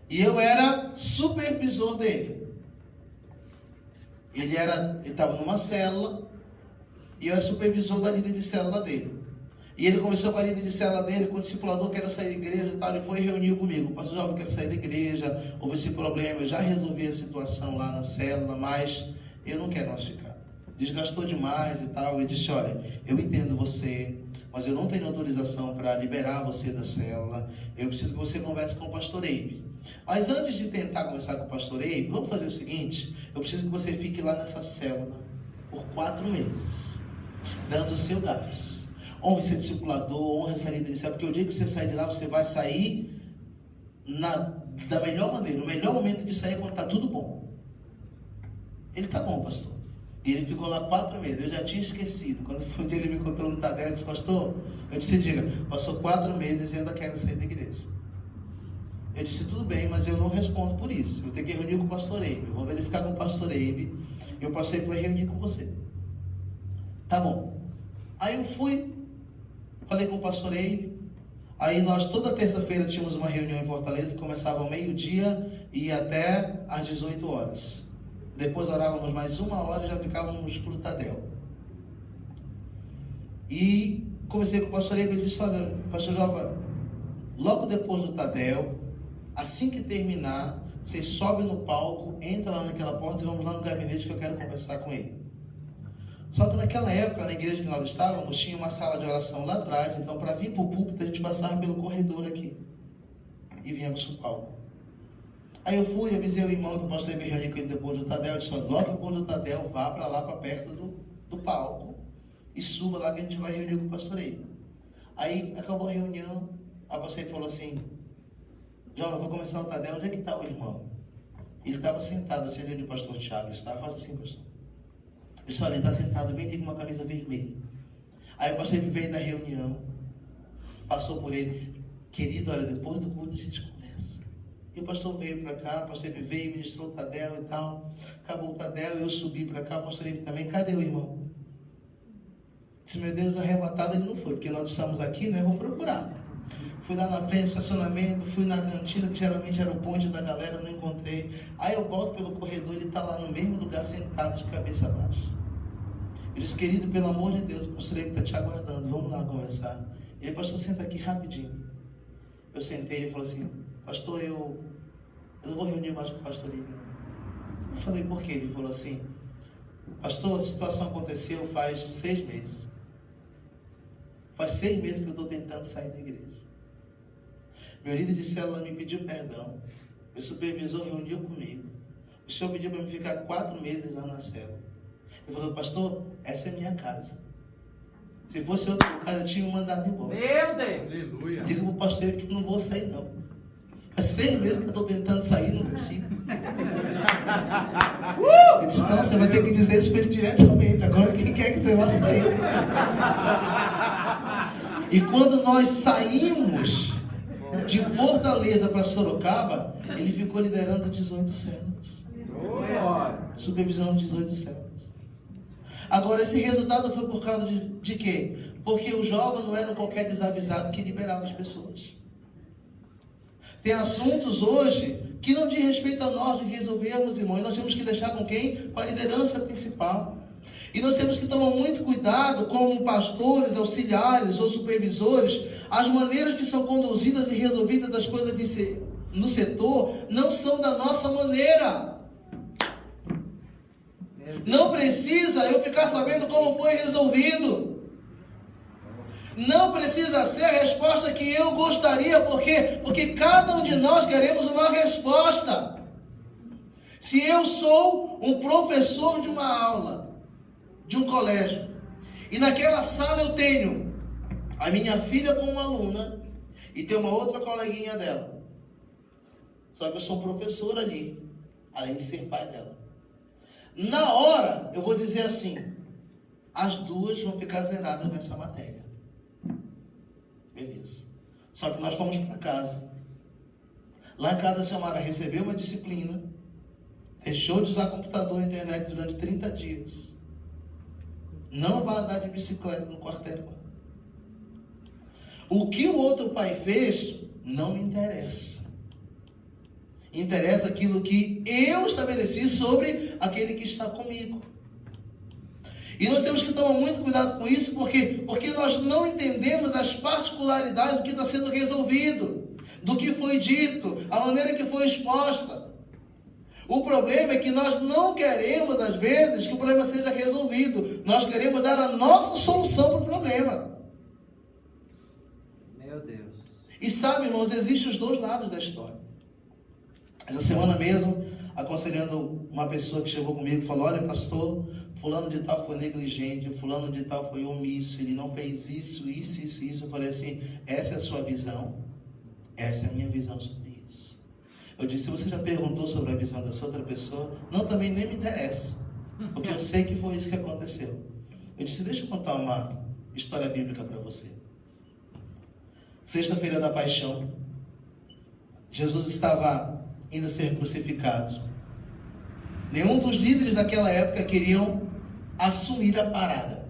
Speaker 4: E eu era supervisor dele. Ele estava numa célula e eu era supervisor da líder de célula dele. E ele conversou com a líder de célula dele, com o discipulador, quero sair da igreja e tal. Ele foi e reuniu comigo. Pastor Jovem, quero sair da igreja, houve esse problema, eu já resolvi a situação lá na célula, mas eu não quero mais ficar. Desgastou demais e tal. Eu disse, olha, eu entendo você, mas eu não tenho autorização para liberar você da célula. Eu preciso que você converse com o pastor Eibe. Mas antes de tentar conversar com o pastor Eibe, vamos fazer o seguinte, eu preciso que você fique lá nessa célula por 4 meses, dando o seu gás. Honre ser discipulador, honre essa liderança, porque o dia que você sair de lá, você vai sair da melhor maneira. O melhor momento de sair é quando está tudo bom. Ele está bom, pastor. E ele ficou lá 4 meses. Eu já tinha esquecido. Quando foi um dia ele me encontrou no Tadeu, eu disse, pastor, eu disse, diga, passou 4 meses e eu ainda quero sair da igreja. Eu disse, tudo bem, mas eu não respondo por isso. Eu tenho que reunir com o pastor Eibe. Eu vou verificar com o pastor Eibe e o pastor Eibe vai reunir com você. Tá bom. Aí eu fui, falei com o pastor Eibe. Aí nós toda terça-feira tínhamos uma reunião em Fortaleza que começava ao meio-dia e ia até às 18 horas. Depois orávamos mais 1 hora e já ficávamos para o Tadel. E conversei com o pastor Eibe e disse, olha, pastor Jova, logo depois do Tadel, assim que terminar, vocês sobem no palco, entra lá naquela porta e vamos lá no gabinete que eu quero conversar com ele. Só que naquela época, na igreja que nós estávamos, tinha uma sala de oração lá atrás, então para vir para o púlpito a gente passava pelo corredor aqui e viemos para o palco. Aí eu fui, avisei o irmão que o pastor ia reunir com ele depois do Tadel, eu disse, logo depois do Tadel, vá para lá, para perto do palco e suba lá que a gente vai reunir com o pastor Eibe. Aí acabou a reunião, a pastor Eibe falou assim, João, eu vou começar o Tadel, onde é que está o irmão? Ele estava sentado assim, onde o pastor Tiago estava, faça assim, pastor. Eu disse, olha, ele está sentado bem ali com uma camisa vermelha. Aí o pastor veio da reunião, passou por ele, querido, olha, depois do culto a gente conversa. E o pastor veio para cá, o pastor veio, ministrou o Tadel e tal. Acabou o Tadel, eu subi para cá, o pastor também, cadê o irmão? Disse, meu Deus, arrebatado ele não foi, porque nós estamos aqui, né? Vou procurar. Fui lá na frente, estacionamento, fui na cantina, que geralmente era o ponte da galera, não encontrei. Aí eu volto pelo corredor, ele está lá no mesmo lugar, sentado de cabeça baixa. Eu disse, querido, pelo amor de Deus, o pastor Eibe está te aguardando, vamos lá conversar. Ele, pastor, senta aqui rapidinho. Eu sentei, ele falou assim, pastor, eu não vou reunir mais com o pastor Eibe. Eu falei, por quê? Ele falou assim, pastor, a situação aconteceu faz 6 meses. Faz 6 meses que eu estou tentando sair da igreja. Meu líder de célula me pediu perdão. Meu supervisor reuniu comigo. O senhor pediu para me ficar 4 meses lá na célula. Ele falou, pastor, essa é minha casa. Se fosse outro cara, eu tinha mandado embora.
Speaker 3: Meu Deus! Aleluia!
Speaker 4: Diga para o pastor que eu não vou sair, não. Faz 6 meses que eu estou tentando sair, não consigo. Ele disse, não, você vai ter que dizer isso para ele diretamente. Agora quem quer que você vá sair? E quando nós saímos de Fortaleza para Sorocaba, ele ficou liderando 18 células. Supervisionando 18 células. Agora, esse resultado foi por causa de quê? Porque o jovem não era qualquer desavisado que liberava as pessoas. Tem assuntos hoje que não diz respeito a nós de resolvermos, irmão. E nós temos que deixar com quem? Com a liderança principal. E nós temos que tomar muito cuidado, como pastores, auxiliares ou supervisores, as maneiras que são conduzidas e resolvidas das coisas no setor não são da nossa maneira. Não precisa eu ficar sabendo como foi resolvido. Não precisa ser a resposta que eu gostaria, porque cada um de nós queremos uma resposta. Se eu sou um professor de uma aula, de um colégio, e naquela sala eu tenho a minha filha como aluna, e tem uma outra coleguinha dela. Só que eu sou um professor ali, além de ser pai dela. Na hora, eu vou dizer assim, as duas vão ficar zeradas nessa matéria. Beleza. Só que nós fomos para casa. Lá em casa a senhora recebeu uma disciplina, deixou de usar computador e internet durante 30 dias. Não vai andar de bicicleta no quartel. O que o outro pai fez, não me interessa. Interessa aquilo que eu estabeleci sobre aquele que está comigo. E nós temos que tomar muito cuidado com isso, porque nós não entendemos as particularidades do que está sendo resolvido, do que foi dito, a maneira que foi exposta. O problema é que nós não queremos, às vezes, que o problema seja resolvido. Nós queremos dar a nossa solução para o problema.
Speaker 2: Meu Deus.
Speaker 4: E sabe, irmãos, existem os dois lados da história. Essa semana mesmo, aconselhando uma pessoa que chegou comigo e falou: olha, pastor, fulano de tal foi negligente, fulano de tal foi omisso, ele não fez isso. Eu falei assim: essa é a sua visão? Essa é a minha visão sobre isso. Eu disse: você já perguntou sobre a visão dessa outra pessoa? Não, também nem me interessa, porque eu sei que foi isso que aconteceu. Eu disse: deixa eu contar uma história bíblica para você. Sexta-feira da Paixão, Jesus estava indo ser crucificado. Nenhum dos líderes daquela época queriam assumir a parada.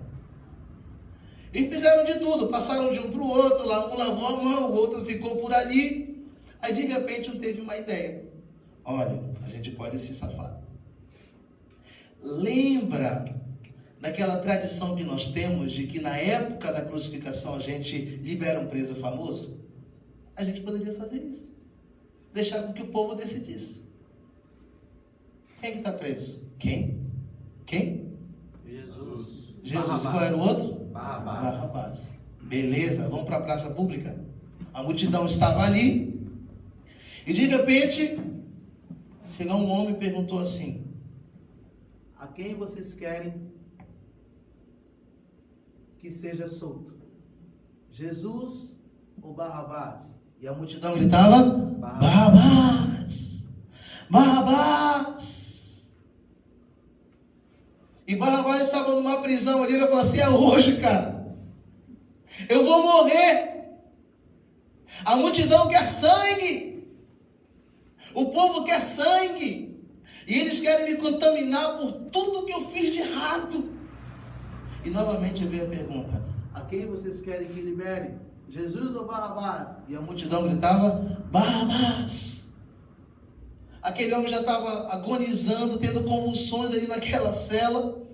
Speaker 4: E fizeram de tudo, passaram de um para o outro, um lavou a mão, o outro ficou por ali. Aí de repente um teve uma ideia: olha, a gente pode se safar. Lembra daquela tradição que nós temos de que na época da crucificação a gente libera um preso famoso? A gente poderia fazer isso. Deixar com que o povo decidisse. Quem é que está preso? Quem?
Speaker 2: Jesus.
Speaker 4: E qual era o outro?
Speaker 2: Barrabás.
Speaker 4: Beleza, vamos para a praça pública. A multidão estava ali. E de repente, chegou um homem e perguntou assim: a quem vocês querem que seja solto? Jesus ou Barrabás? E a multidão gritava: Barrabás! Barrabás! E Barrabás estava numa prisão ali. Ele falou assim: é hoje, cara. Eu vou morrer. A multidão quer sangue. O povo quer sangue. E eles querem me contaminar por tudo que eu fiz de errado. E novamente veio a pergunta: a quem vocês querem que libere? Jesus ou Barrabás? E a multidão gritava: Barrabás! Aquele homem já estava agonizando, tendo convulsões ali naquela cela.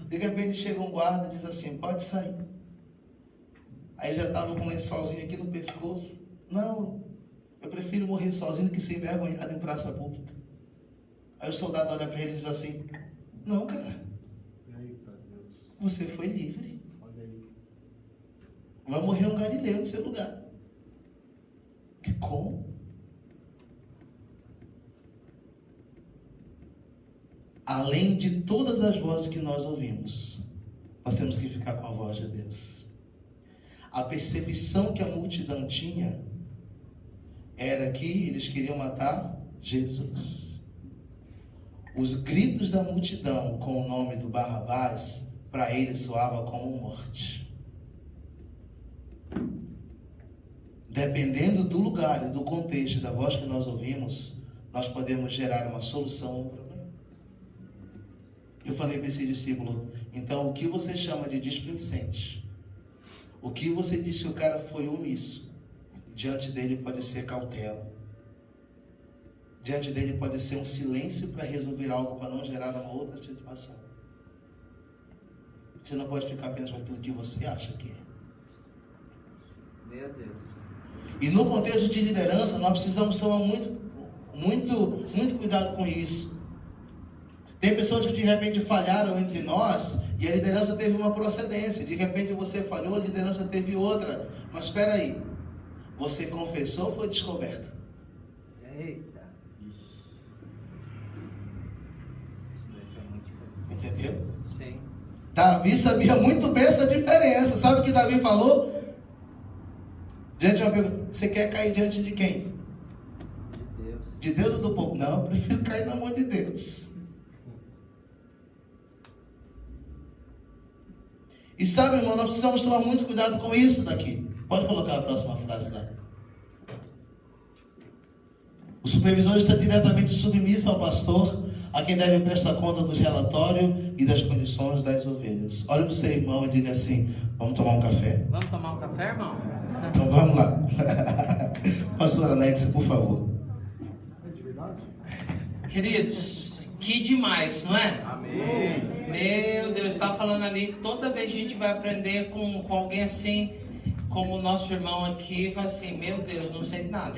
Speaker 4: De repente chega um guarda e diz assim: pode sair. Aí ele já estava com um lençolzinho aqui no pescoço. Não, eu prefiro morrer sozinho do que ser envergonhado em praça pública. Aí o soldado olha para ele e diz assim: não, cara, você foi livre. Vai morrer um galileu no seu lugar. Que como? Além de todas as vozes que nós ouvimos, nós temos que ficar com a voz de Deus. A percepção que a multidão tinha era que eles queriam matar Jesus. Os gritos da multidão com o nome do Barrabás, para eles soava como morte. Dependendo do lugar e do contexto da voz que nós ouvimos, nós podemos gerar uma solução ao problema. Eu falei para esse discípulo: então o que você chama de displicente, o que você disse que o cara foi omisso, diante dele pode ser cautela, diante dele pode ser um silêncio para resolver algo, para não gerar uma outra situação. Você não pode ficar apenas com aquilo que você acha que é.
Speaker 2: Meu Deus.
Speaker 4: E no contexto de liderança, nós precisamos tomar muito cuidado com isso. Tem pessoas que de repente falharam entre nós e a liderança teve uma procedência. De repente você falhou, a liderança teve outra. Mas espera aí, você confessou ou foi descoberto?
Speaker 2: Eita. Isso daí foi muito diferente.
Speaker 4: Entendeu?
Speaker 2: Sim.
Speaker 4: Davi sabia muito bem essa diferença. Sabe o que Davi falou? Diante de uma pergunta, você quer cair diante de quem?
Speaker 2: De Deus.
Speaker 4: De Deus ou do povo? Não, eu prefiro cair na mão de Deus. E sabe, irmão, nós precisamos tomar muito cuidado com isso daqui. Pode colocar a próxima frase lá. O supervisor está diretamente submisso ao pastor, a quem deve prestar conta dos relatórios e das condições das ovelhas. Olha para o seu irmão e diga assim: vamos tomar um café?
Speaker 2: Vamos tomar um café, irmão?
Speaker 4: Então vamos lá. Pastor Alex, por favor.
Speaker 2: Queridos, que demais, não é?
Speaker 3: Amém.
Speaker 2: Meu Deus, estava falando ali, toda vez a gente vai aprender com alguém assim, como o nosso irmão aqui, fala assim, meu Deus, não sei de nada.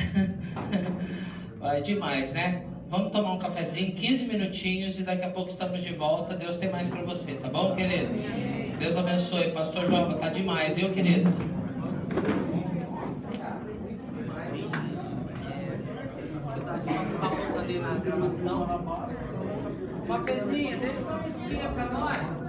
Speaker 2: Vai demais, né? Vamos tomar um cafezinho, 15 minutinhos e daqui a pouco estamos de volta. Deus tem mais para você, tá bom, querido? Deus abençoe. Pastor João, tá demais, viu, querido? Deixa eu dar só uma pausa ali na gravação. Uma pezinha, deixa uma musiquinha pra nós.